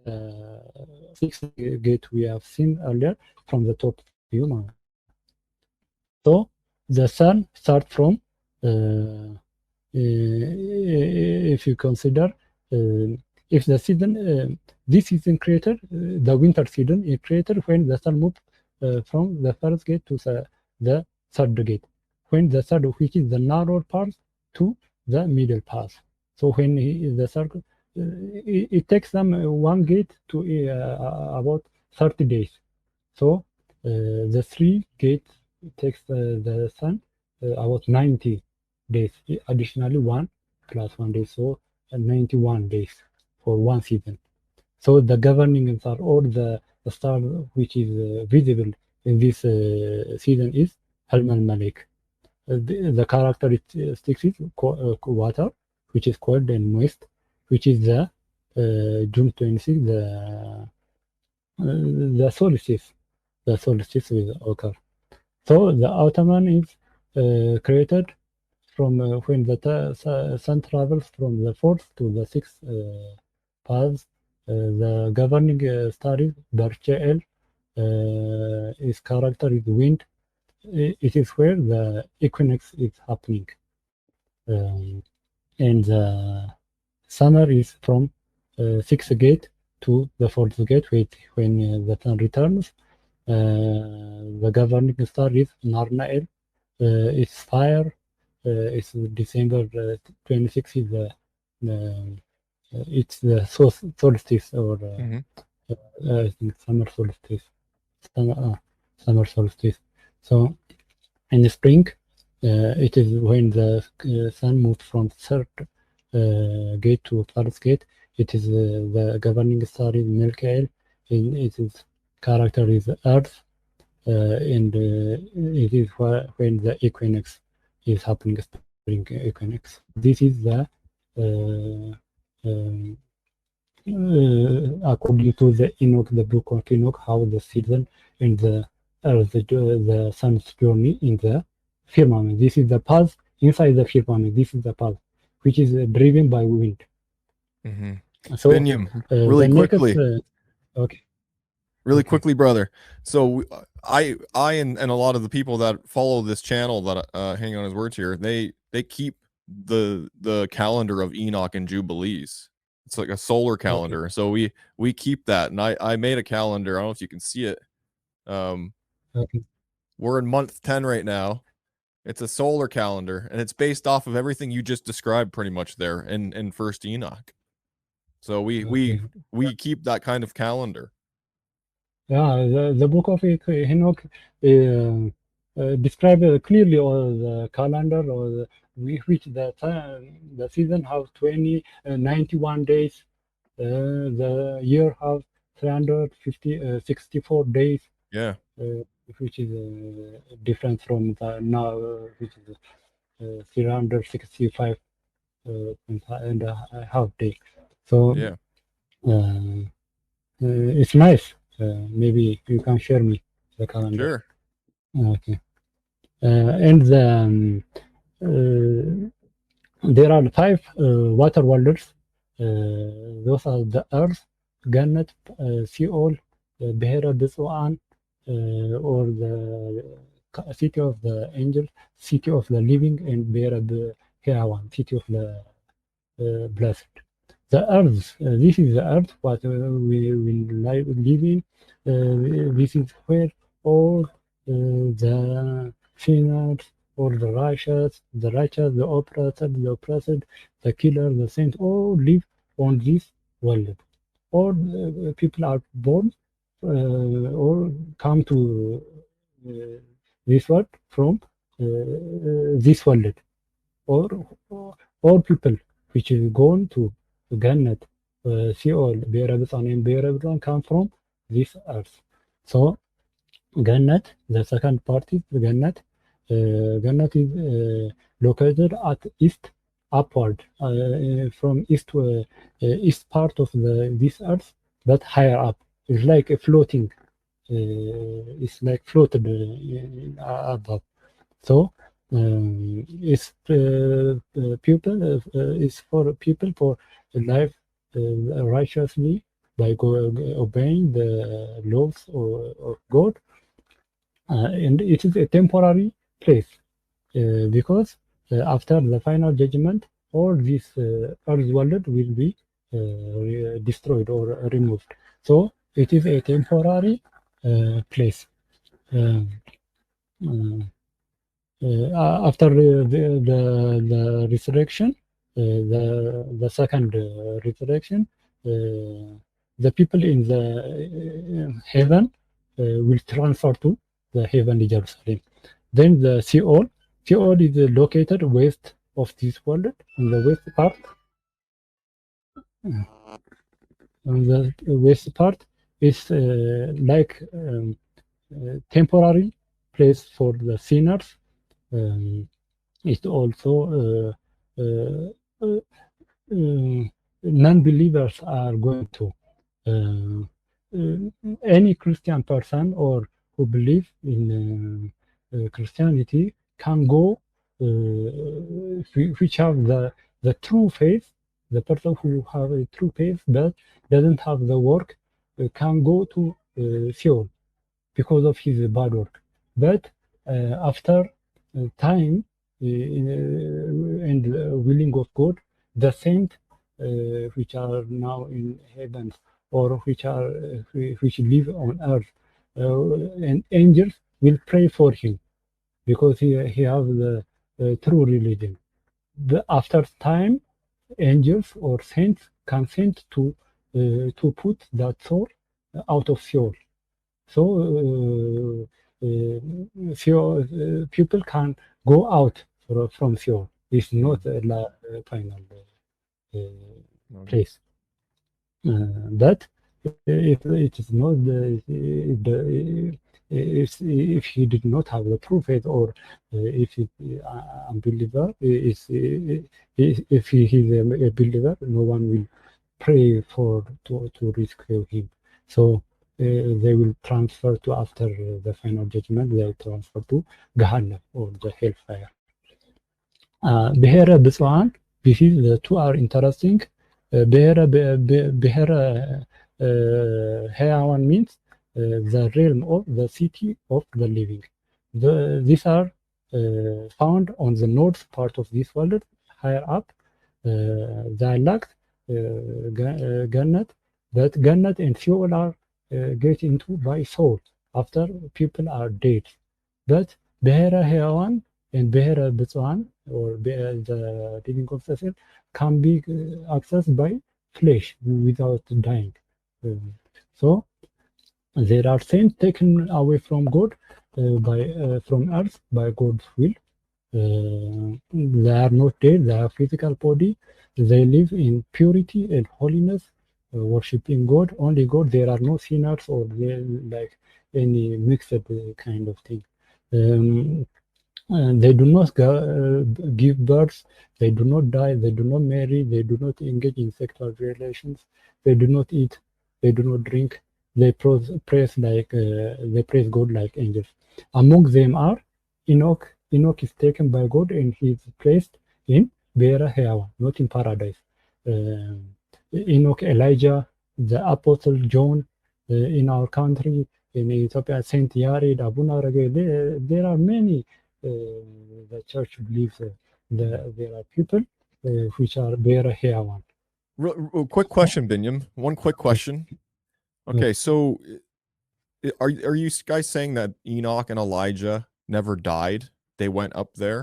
sixth gate we have seen earlier from the top view. So the sun starts from, if you consider, if the season, this season created, the winter season is created when the sun moves from the first gate to the third gate, when the third, which is the narrow part, to the middle part. So when the circle, it takes them one gate to about 30 days. So the 3 gates takes the sun about 90 days. Additionally, 1 plus 1 day, so 91 days for one season. So the governing star, or the star which is visible in this season, is Helm al-Malik. The characteristics is water, which is cold and moist, which is the June 26, the solstice. The solstice will occur. So the Ottoman is created from when the sun travels from the fourth to the sixth paths. The governing star is Barchel. Its character is wind. It is where the equinox is happening. And the summer is from sixth gate to the fourth gate, when the sun returns. The governing star is Narnael. It's fire. It's December 26th. Is it's the solstice, or I think summer solstice. Summer solstice. So in the spring, it is when the sun moves from third gate to fourth gate. It is the governing star is Melchiel, and its character is Earth, and it is when the equinox is happening, spring equinox. This is the according to the Enoch, the book of Enoch, how the season and the sun's journey in the firmament. This is the path inside the firmament. This is the path which is driven by wind. So Binyam, really quickly. Okay. Really quickly, brother. So I and a lot of the people that follow this channel that hang on his words here, they keep the calendar of Enoch and Jubilees. It's like a solar calendar. Okay. So we keep that, and I made a calendar. I don't know if you can see it. Okay. We're in month 10 right now. It's a solar calendar, and it's based off of everything you just described pretty much there in First Enoch. So we keep that kind of calendar. Yeah, the book of Enoch describe clearly all the calendar, or which the season have 91 days. The year have 64 days. Yeah. Which is different from the now, which is 365 and a half day. So yeah, it's nice. Maybe you can share me the calendar. Sure. Okay. And there are 5 water worlds. Those are the Earth, Gehenna, Sheol, Behera Besoan, or the city of the angels, city of the living, and Behera Heawan, city of the blessed. The earth, this is the earth what we live in. This is where all the sinners or the righteous, the oppressed, the killer, the saint, all live on this world. All people are born or come to this world from this world, or all people which is gone to Gehenna, Sheol, Be'er and Be'er come from this earth. So Gehenna, the second part is Gehenna. Gehenna is located at east upward, from east to east part of this earth, but higher up. It's like a floating. It's like floated above. So it's people is for people for life righteously by obeying the laws of God, and it is a temporary place because after the final judgment, all this earth world will be destroyed or removed. So it is a temporary place. Um, After the resurrection, the second resurrection, the people in the heaven will transfer to the heavenly Jerusalem. Then the Sheol is located west of this world, in the west part. On the west part is like temporary place for the sinners. It's also non-believers are going to any Christian person or who believe in Christianity can go, which have the true faith. The person who have a true faith but doesn't have the work can go to Seoul because of his bad work. But after time and willing of God, the saints which are now in heaven or which live on earth and angels will pray for him because he have the true religion. After time, angels or saints can send to put that soul out of Seoul. So people can go out from Seoul. It's not a final place. But if it is not if he did not have the true faith, or if he unbeliever is if he is a believer, no one will pray for to rescue him. So they will transfer to, after the final judgment, they will transfer to Gehenna, or the hellfire. Be'er B'Tsu'an, this is the two are interesting. Be'er Hayawan means the realm of the city of the living. These are found on the north part of this world, higher up. They lack Gannat, but Gannat and Sheol are get into by soul after people are dead. But Be'er Hayawan and Be'er B'Tsu'an, or the living constellation, can be accessed by flesh without dying. So there are saints taken away from God from earth by God's will. They are not dead, they have physical body. They live in purity and holiness, worshiping God, only God. There are no sinners or like any mixed kind of thing. They do not give birth, they do not die, they do not marry, they do not engage in sexual relations, they do not eat, they do not drink. They praise God like angels. Among them are Enoch. Enoch is taken by God and he is placed in Be'er Hayawan, not in paradise. Enoch, Elijah, the Apostle John, in our country, in Ethiopia, Saint Yared, Abu Narage, there are many. The church believes there are people which are Be'er Hayawan. Quick question, Binyam. One quick question. Okay, so are you guys saying that Enoch and Elijah never died? they went up there.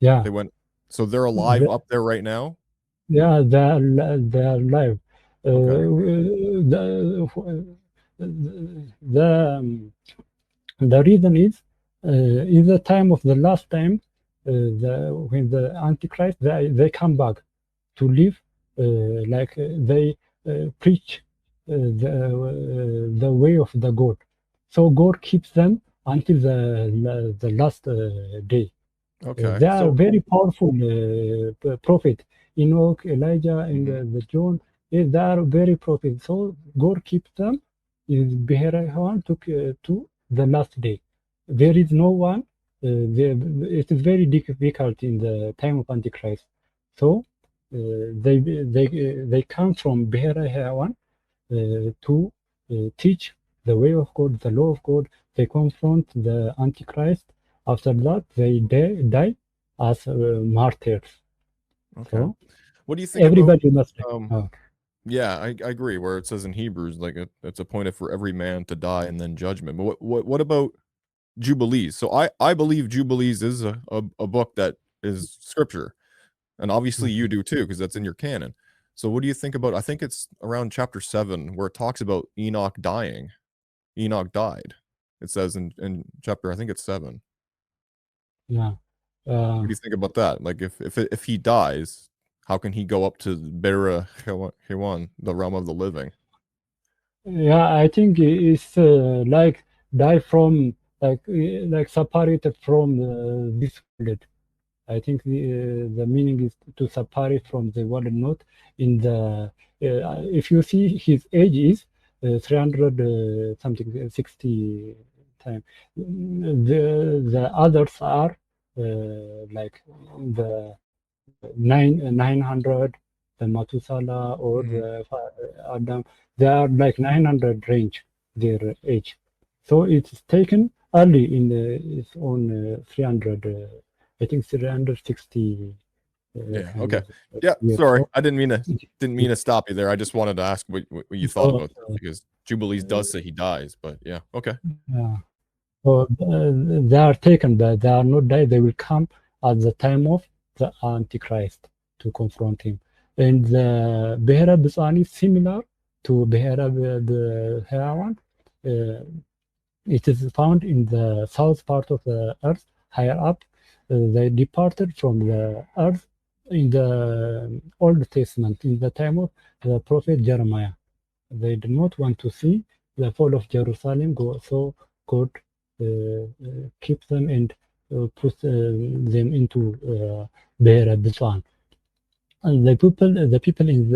Yeah, They went. So they're alive up there right now. yeah, they're live. Okay. The the reason is in the time of the last time, when the Antichrist they come back to live, they preach the way of the God. So God keeps them until the last day. Okay. They are So. very powerful prophet. Enoch, Elijah, and Mhm. the John. They are very prophet. So God keeps them in Beheran to the last day. There is no one. It is very difficult in the time of Antichrist. So they come from Beheran to teach the way of God, the law of God. They confront the Antichrist. After that, they die as martyrs. Okay. So What do you think about? everybody must. Um. Yeah, I agree. Where it says in Hebrews, like it's appointed for every man to die and then judgment. But what about Jubilees? So I believe Jubilees is a book that is scripture, and obviously you do too, because that's in your canon. So what do you think about? I think it's around chapter 7 where it talks about Enoch dying. Enoch died. It says in chapter, I think it's 7. Yeah. What do you think about that? Like if he dies, how can he go up to Bera Hewan, the realm of the living? Yeah, I think it's like die from like separated from this world. I think the meaning is to separate from the world, not in the. If you see his age is 300 something 60 time. The others are like the 900, the Matusala or Mhm. the Adam. They are like 900 range their age. So it's taken early in its own 300. I think 360 Yeah. kind Okay. of Yeah. years. Sorry, So, I didn't mean to stop you there. I just wanted to ask what you thought so about that because Jubilees does say he dies, but yeah. Okay. yeah. So they are taken, but they are not died. They will come at the time of the Antichrist to confront him. And the Behera Bisani is similar to Behera Hewan. Uh, it is found in the south part of the earth, higher up. They departed from the earth in the Old Testament, in the time of the prophet Jeremiah. They did not want to see the fall of Jerusalem go, so God keep them and put them into Be'er Biswan. And the people in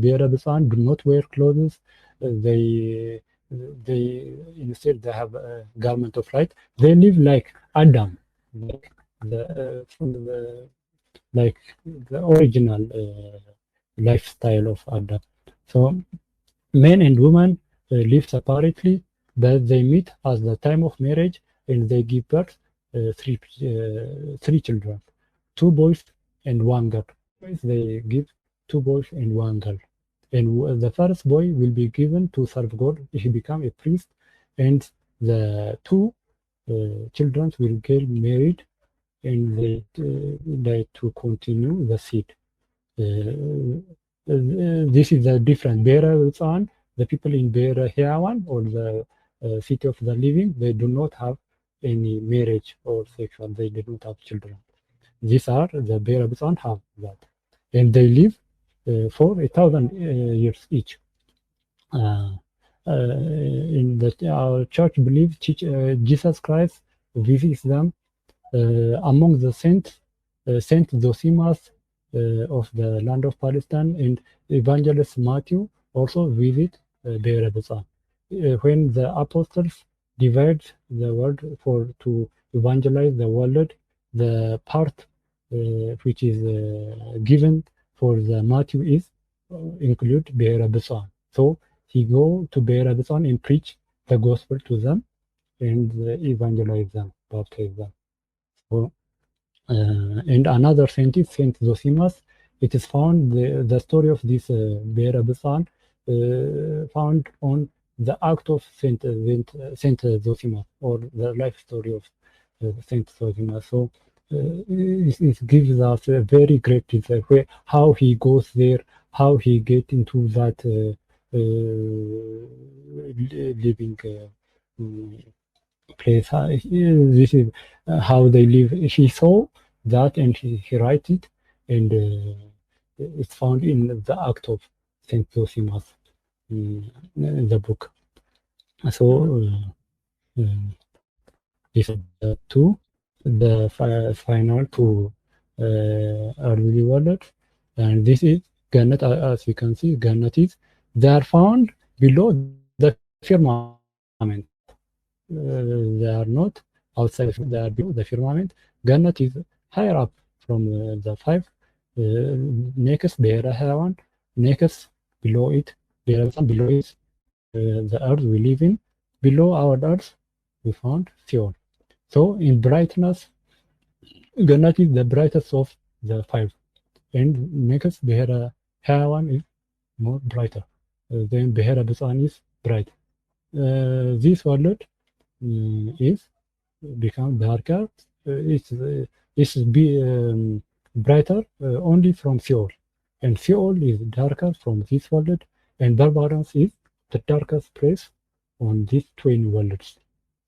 Be'er Biswan do not wear clothes. They instead they have a garment of light. They live like Adam, like from the original lifestyle of Adam. So men and women live separately, but they meet at the time of marriage and they give birth three children, two boys and one girl. They give two boys and one girl. And the first boy will be given to serve God. He become a priest, and the two children will get married, and they like to continue the seed. This is the difference. Beira Ulsan, the people in Beira Heawan or the city of the living, they do not have any marriage or sexual. They do not have children. These are the Beira Ulsan have that, and they live for 1,000 years each. Uh, in the our church believes Jesus Christ visits them among the saints, Saint Zosimas of the land of Palestine and Evangelist Matthew also visit Be'er Rebbetzah. When the apostles divide the world for to evangelize the world, the part which is given for the Matthew is include Be'er Rebbetzah. So he go to Be'er Rebbetzah and preach the gospel to them and evangelize them, baptize them. So and another saint is Saint Zosimas. It is found the story of this Be'er Abisan found on the act of Saint Zosimas or the life story of Saint Zosimus. So it gives us a very great insight where how he goes there, how he get into that living place. This is how they live. He saw that and he write it, and it's found in the Act of Saint Zosimus, in the book. So these are the two, the final two earthly worlds, and this is Gannet. As you can see, Gannet is they are found below the firmament. They are not outside. They are below the firmament. Gannet is higher up from the five. Next, Beera Hawan. Next, below it, there is below it the earth we live in. Below our earth, we found Seoul. So in brightness, Gannet is the brightest of the five. And next, Behera Hawan is more brighter. Then Behera Bisan is bright. This world is become darker. It's brighter only from Seoul. And Seoul is darker from this world. And Barbados is the darkest place on these twin worlds.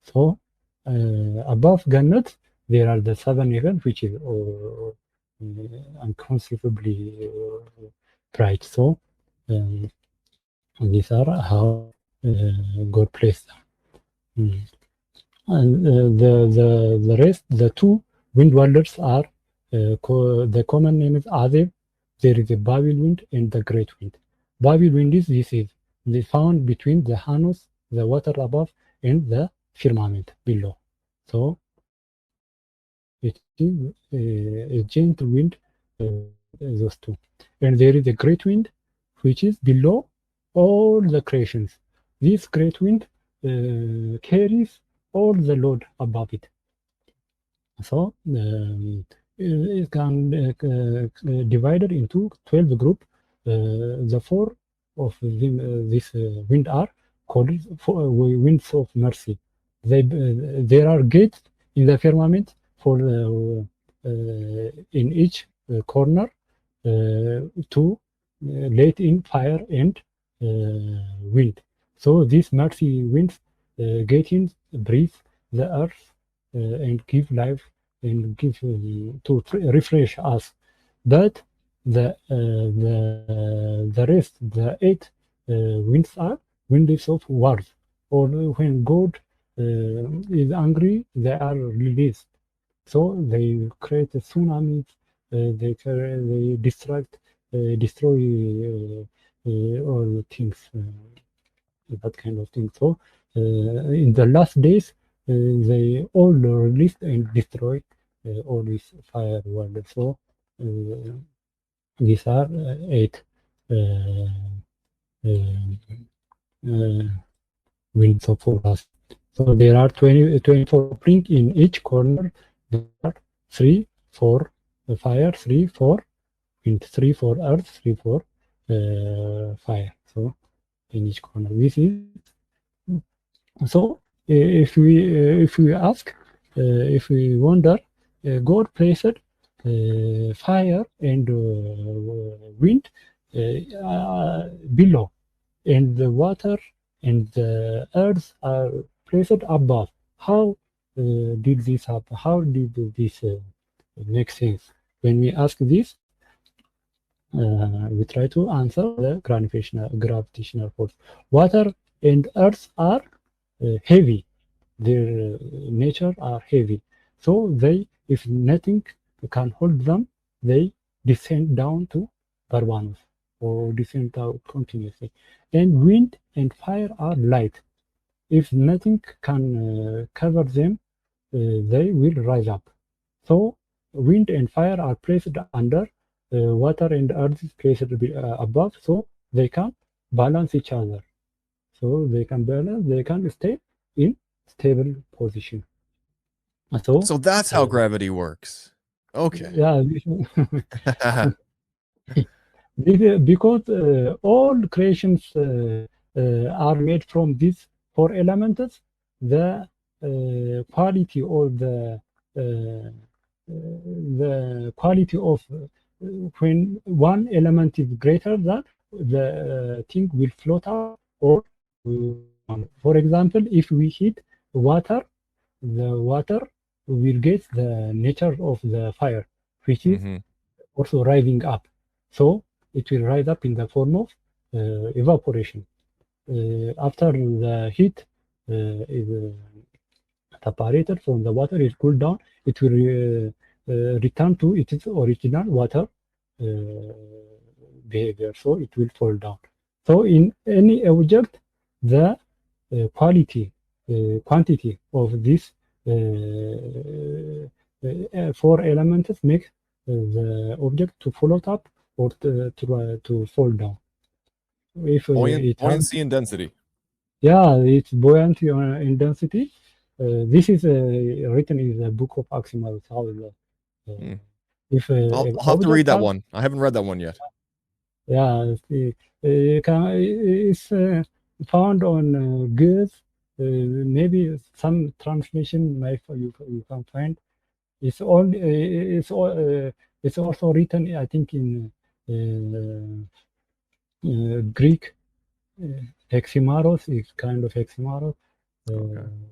So above Gannet, there are the seven heavens, which is inconceivably bright. So these are how God placed them. And the rest, the two wind wonders are the common name is Azeb. There is a Babil wind and the great wind. Babil wind is they found between the Hanus, the water above, and the firmament below. So it is a gentle wind, those two. And there is a great wind, which is below all the creations. This great wind carries all the load above it. So it can divided into 12 group. The four of this wind are called winds of mercy. There are gates in the firmament for in each corner to let in fire and wind. So these mercy winds get in, breathe the earth and give life and give to refresh us. But the rest, the eight winds are winds of wars. Or when God is angry, they are released. So they create tsunamis. They destroy all things. That kind of thing. So in the last days, they all released and destroyed all these fire world. So these are eight winds of us. So there are 24 springs in each corner. There are 3 for fire, 3 for wind, 3 for earth, 3 for fire. So in each corner, this is so. If we ask, if we wonder, God placed fire and wind below, and the water and the earth are placed above. How did this happen? How did this make sense? When we ask this, we try to answer the gravitational force. Water and earth are heavy. Their nature are heavy. So they, if nothing can hold them, they descend down to Barbanos or descend down continuously. And wind and fire are light. If nothing can cover them, they will rise up. So wind and fire are placed under, water and earth is placed above, so they can balance each other. So they can balance, they can stay in stable position. So that's how gravity works. Okay. Yeah. Because all creations are made from these four elements, the quality or the quality of when one element is greater than the thing will float up or for example, if we heat water, the water will get the nature of the fire, which is also rising up. So it will rise up in the form of evaporation. After the heat is separated from the water, it cooled down, it will return to its original water behavior. So it will fall down. So in any object, the quantity of these four elements make the object to float up or to fall down. If it has, buoyancy and density. yeah, it's buoyancy in density. This is written in the book of Axiomals. How if I'll have to read that one. I haven't read that one yet. Yeah, it's found on Good. Maybe some translation you can find. It's also written, I think, in Greek. Heximaros is kind of heximaros.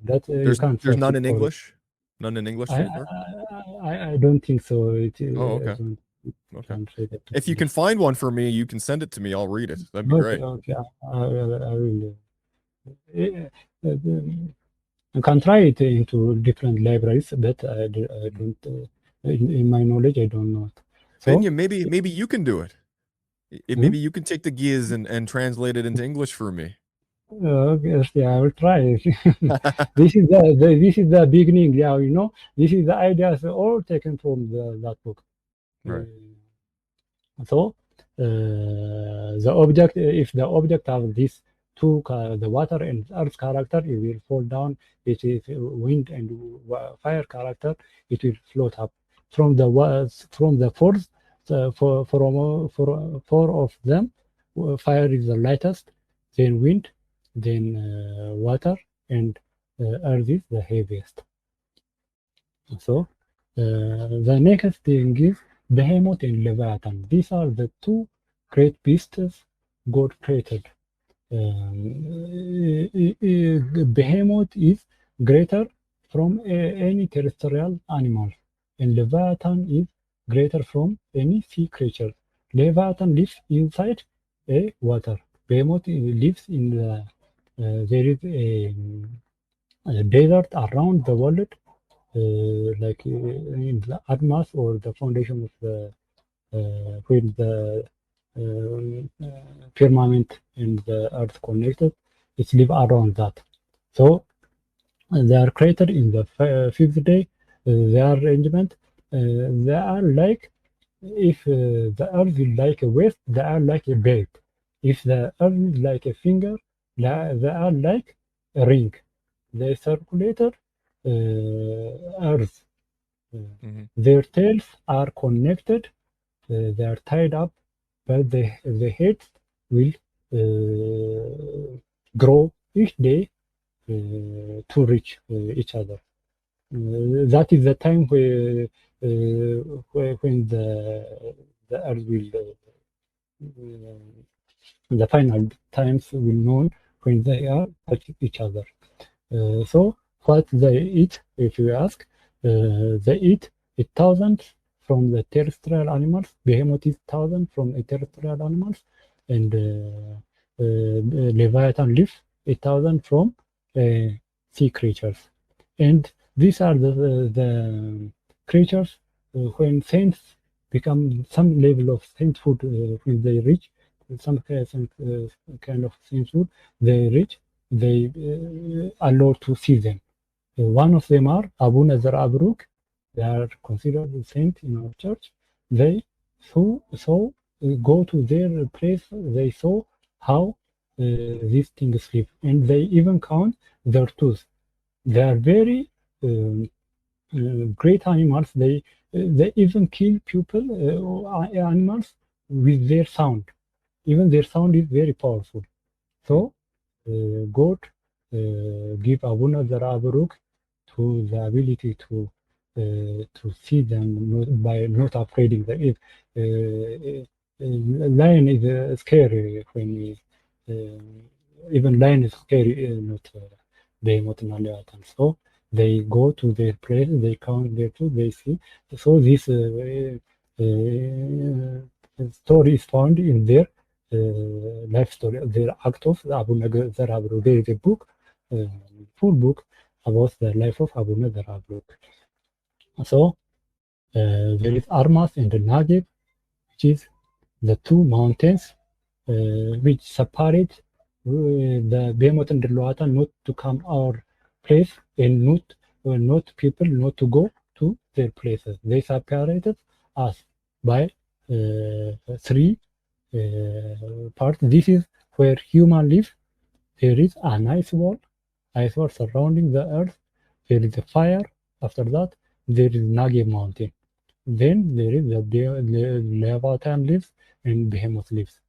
That you can't. There's none in English. None in English so far. I don't think so. Okay. Okay. If you can find one for me, you can send it to me. I'll read it. That'd be great. Okay. I will. I can try it into different libraries, but I don't. In my knowledge, I don't know. So maybe you can do it. Maybe you can take the Giz and translate it into English for me. Yes, yeah, I will try. This is the beginning. Yeah, this is the ideas all taken from that book. Right. So the object, if the object has this two, the water and earth character, it will fall down. It is wind and fire character, it will float up. From the fourth, four of them, fire is the lightest, then wind, then water, and earth is the heaviest. So the next thing is Behemoth and Leviathan. These are the two great beasts God created. Behemoth is greater from any terrestrial animal, and Leviathan is greater from any sea creature. Leviathan lives inside a water. Behemoth lives in the there is a desert around the world, like in the atmosphere or the foundation of the with the firmament and the earth connected, it's live around that. So they are created in the fifth day. Their arrangement, they are like, if the earth is like a waist, they are like a belt. If the earth is like a finger, they are like a ring. They circulated earth. Their tails are connected. They are tied up, but the heads will grow each day to reach each other. That is the time when the earth will the final times will know when they are touch each other. So what they eat, if you ask, they eat 1,000 from the terrestrial animals. Behemoth is 1,000 from the terrestrial animals, and Leviathan lives 1,000 from sea creatures. And these are the creatures when saints become some level of sainthood, when they reach some kind of sainthood, they reach, they allow to see them. One of them are Abu Nazar Abruk. They are considered a saint in our church. They go to their place. They saw how these things live, and they even count their tooth. They are very great animals. They even kill people, animals, with their sound. Even their sound is very powerful. So God give Abu Nazar Abruk to the ability to see them by not upgrading them. If lion is scary when we, even lion is scary, not behemoth and Leviathan. So they go to their place, they count their food, they see. So this story is found in their life story, their act of Abu Zarabru. There is a book, full book about the life of Abu Zarabru. So there is Armas and the Naguib, which is the two mountains which separate the Behemoth and the Luata not to come our place and not people not to go to their places. They separated us by three parts. This is where human live. There is an ice wall surrounding the earth. There is a fire. After that, there is Nagi mountain. Then there is the Leviathan lives and Behemoth lives.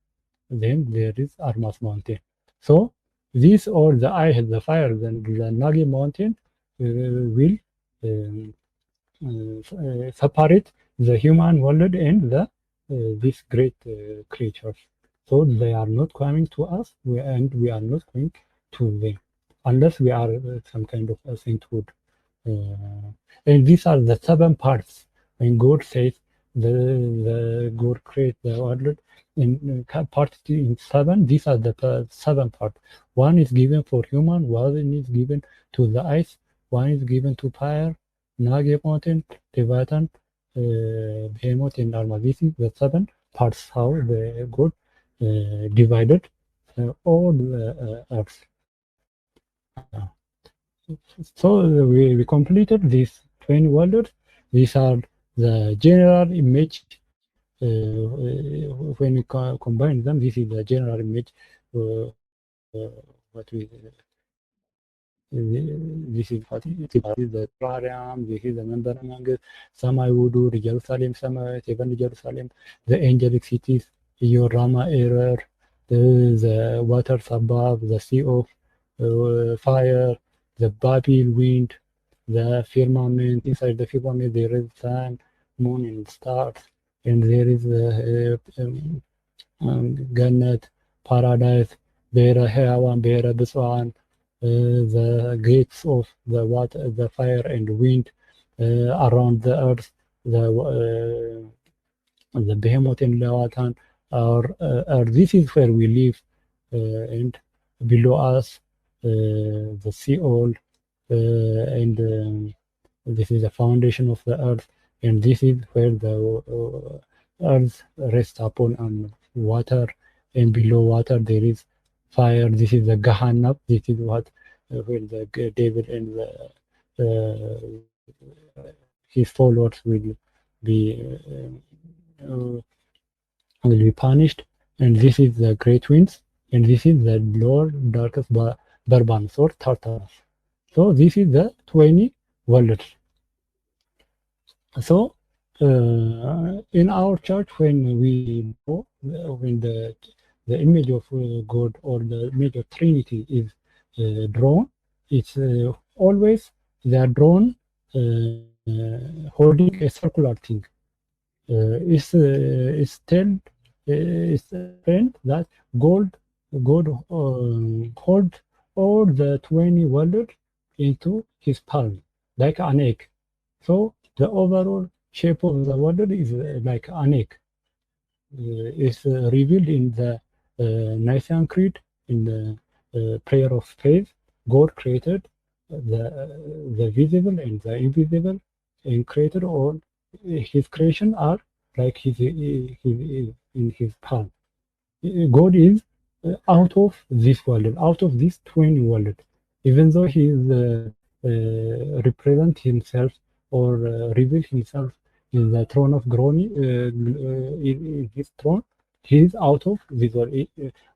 Then there is Armas mountain. So these or the ice, the fire, then the Nagi mountain will separate the human world and the these great creatures. So they are not coming to us, and we are not going to them, unless we are some kind of a sainthood. And these are the 7 parts. When God says the God create the world in part in 7, these are the 7 parts. One is given for human, one is given to the ice, one is given to fire, Nagi mountain, Leviathan, Behemoth, and Arma. This is the 7 parts how the God divided all the earth. So we completed these 20 worlds. These are the general image. When we combine them, this is the general image. What we this is the Prariam, this is the Memberanang, Samai Wudu, the Jerusalem, Samai, even Jerusalem, the angelic cities, Iyor, Rama, Erer, the waters above, the sea of fire, the Babil wind, the firmament. Inside the firmament there is sun, moon, and stars, and there is Gannat, paradise, Bera Heawan, Bera Biswan, the gates of the water, the fire and wind around the earth, the Behemoth and Leviathan, or this is where we live, and below us the Sheol, and this is the foundation of the earth, and this is where the earth rests upon on water, and below water there is fire. This is the Gehenna. This is what where the devil and his followers will be punished. And this is the great winds, and this is the Lord darkest Barbanos or Tartarus. So this is the 20 worlds. So in our church, when we go, when the image of God or the image of Trinity is drawn, it's always they are drawn holding a circular thing. It's told that God hold all the 20 worlds into his palm like an egg. So the overall shape of the world is like an egg. It's revealed in the Nicene Creed, in the prayer of faith. God created the visible and the invisible, and created all his creation are like his in his palm. God is out of this world, out of this 20 world, even though he is represent himself or reveal himself in the throne of glory, in his throne, he is out of this world.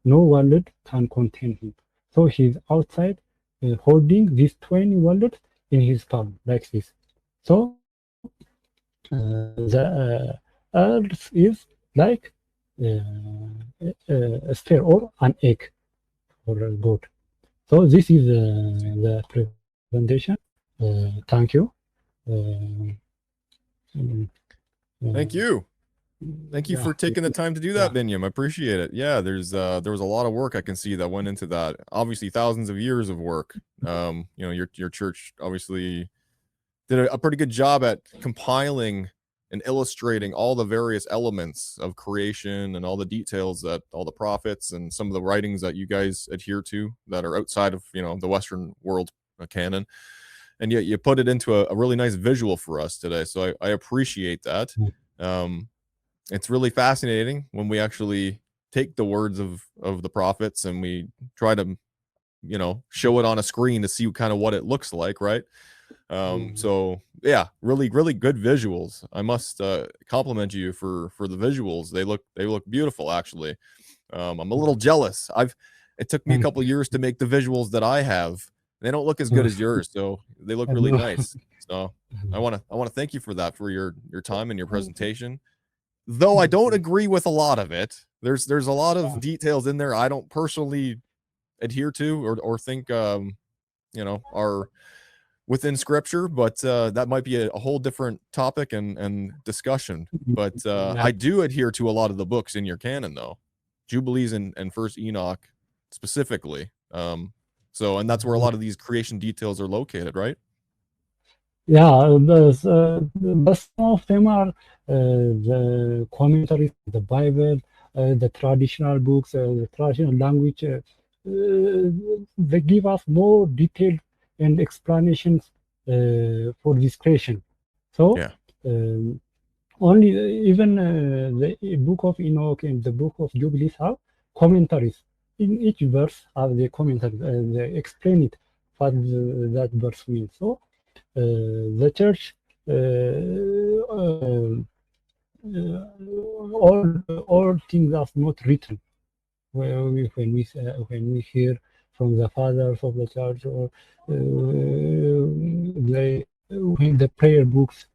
No world can contain him. So he is outside, holding these 20 worlds in his palm, like this. So the earth is like a sphere or an egg for God. So this is the presentation. Thank you. Mm, Thank you. Thank you yeah, for taking the time to do yeah. that, Binyam. I appreciate it. Yeah, there was a lot of work I can see that went into that. Obviously, thousands of years of work. Your church obviously did a pretty good job at compiling and illustrating all the various elements of creation and all the details that all the prophets and some of the writings that you guys adhere to that are outside of the Western world canon. And yet you put it into a really nice visual for us today. So I appreciate that. Um, it's really fascinating when we actually take the words of the prophets and we try to show it on a screen to see kind of what it looks like, right? So yeah, really really good visuals. I must compliment you for the visuals. They look beautiful, actually. I'm a little jealous. It took me a Thank couple years to make the visuals that I have. They don't look as good you. as yours, so they look really No. nice. So I want to thank you for that, for your time and your presentation. Though I don't agree with a lot of it. There's a lot of details in there I don't personally adhere to or think are within scripture, but that might be a whole different topic and discussion. But Yeah. I do adhere to a lot of the books in your canon, though, Jubilees and First Enoch specifically. And that's where a lot of these creation details are located, right? Yeah, but some of them are the commentaries, the Bible, the traditional books, the traditional language. They give us more detailed and explanations for this creation. So Yeah. um, only even the book of Enoch and the book of Jubilees have commentaries. In each verse have the commentaries. They explain it what that verse means. So the church all things are not written when we hear from the fathers of the church, or when the prayer books,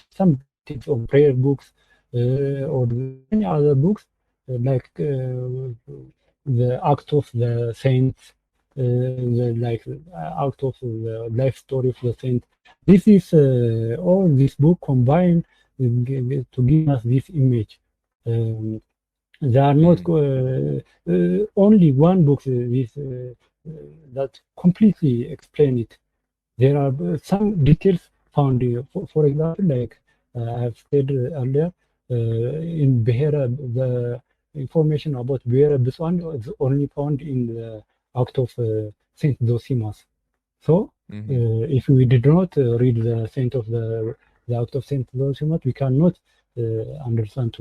some things of prayer books, or any other books, like the Acts of the Saints, out of the life story of the saint. This is all this book combined to give us this image. There are not only one book that completely explain it. There are some details found here. For example, like I've said earlier, in Behera, the information about Behera Biswan is only found in the Act of Saint Zosimas. So, if we did not read the Saint of the Act of Saint Zosimas, we cannot understand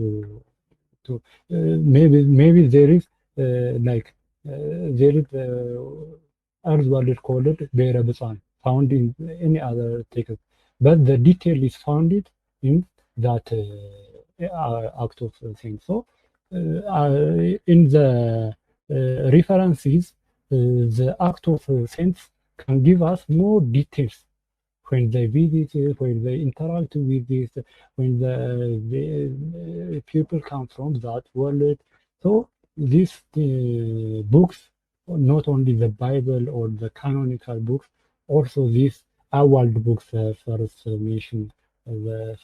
maybe there is there is as well is called Behera Biswan, found in any other text, but the detail is found in that Act of Saint. So, in the references, the Act of Saints can give us more details when they visit, when they interact with this, when the people come from that world. So these books, not only the Bible or the canonical books, also these award books, first mentioned, the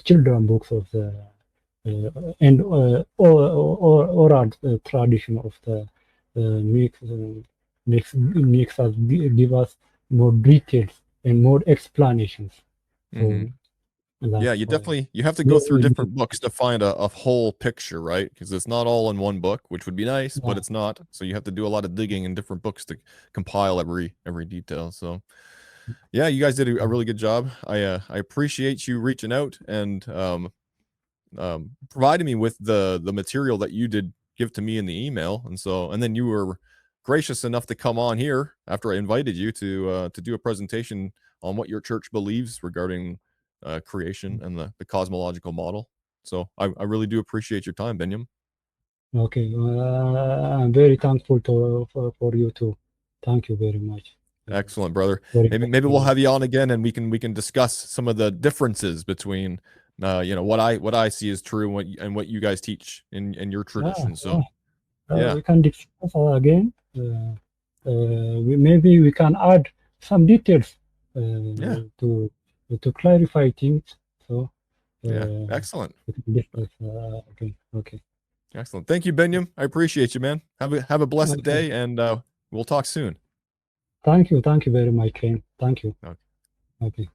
children books of the and oral tradition of the makes us give us more details and more explanations. So Yeah, that's you have to go through different books to find a whole picture, right? Because it's not all in one book, which would be nice, but it's not. So you have to do a lot of digging in different books to compile every detail. So yeah, you guys did a really good job. I appreciate you reaching out and providing me with the material that you did give to me in the email, and then you were gracious enough to come on here after I invited you to do a presentation on what your church believes regarding creation and the cosmological model. So I really do appreciate your time, Benyam. okay. I'm very thankful for you too. Thank you very much. Excellent, brother. Very Maybe we'll have you on again, and we can discuss some of the differences between what I see as true and what you guys teach in your tradition. So yeah. we can discuss again. Maybe we can add some details Yeah. to clarify things. So Yeah. Excellent. okay, okay. Excellent. Thank you, Benyam. I appreciate you, man. Have a blessed Okay. day, and we'll talk soon. Thank you very much, Ken. Thank you. Okay. Okay.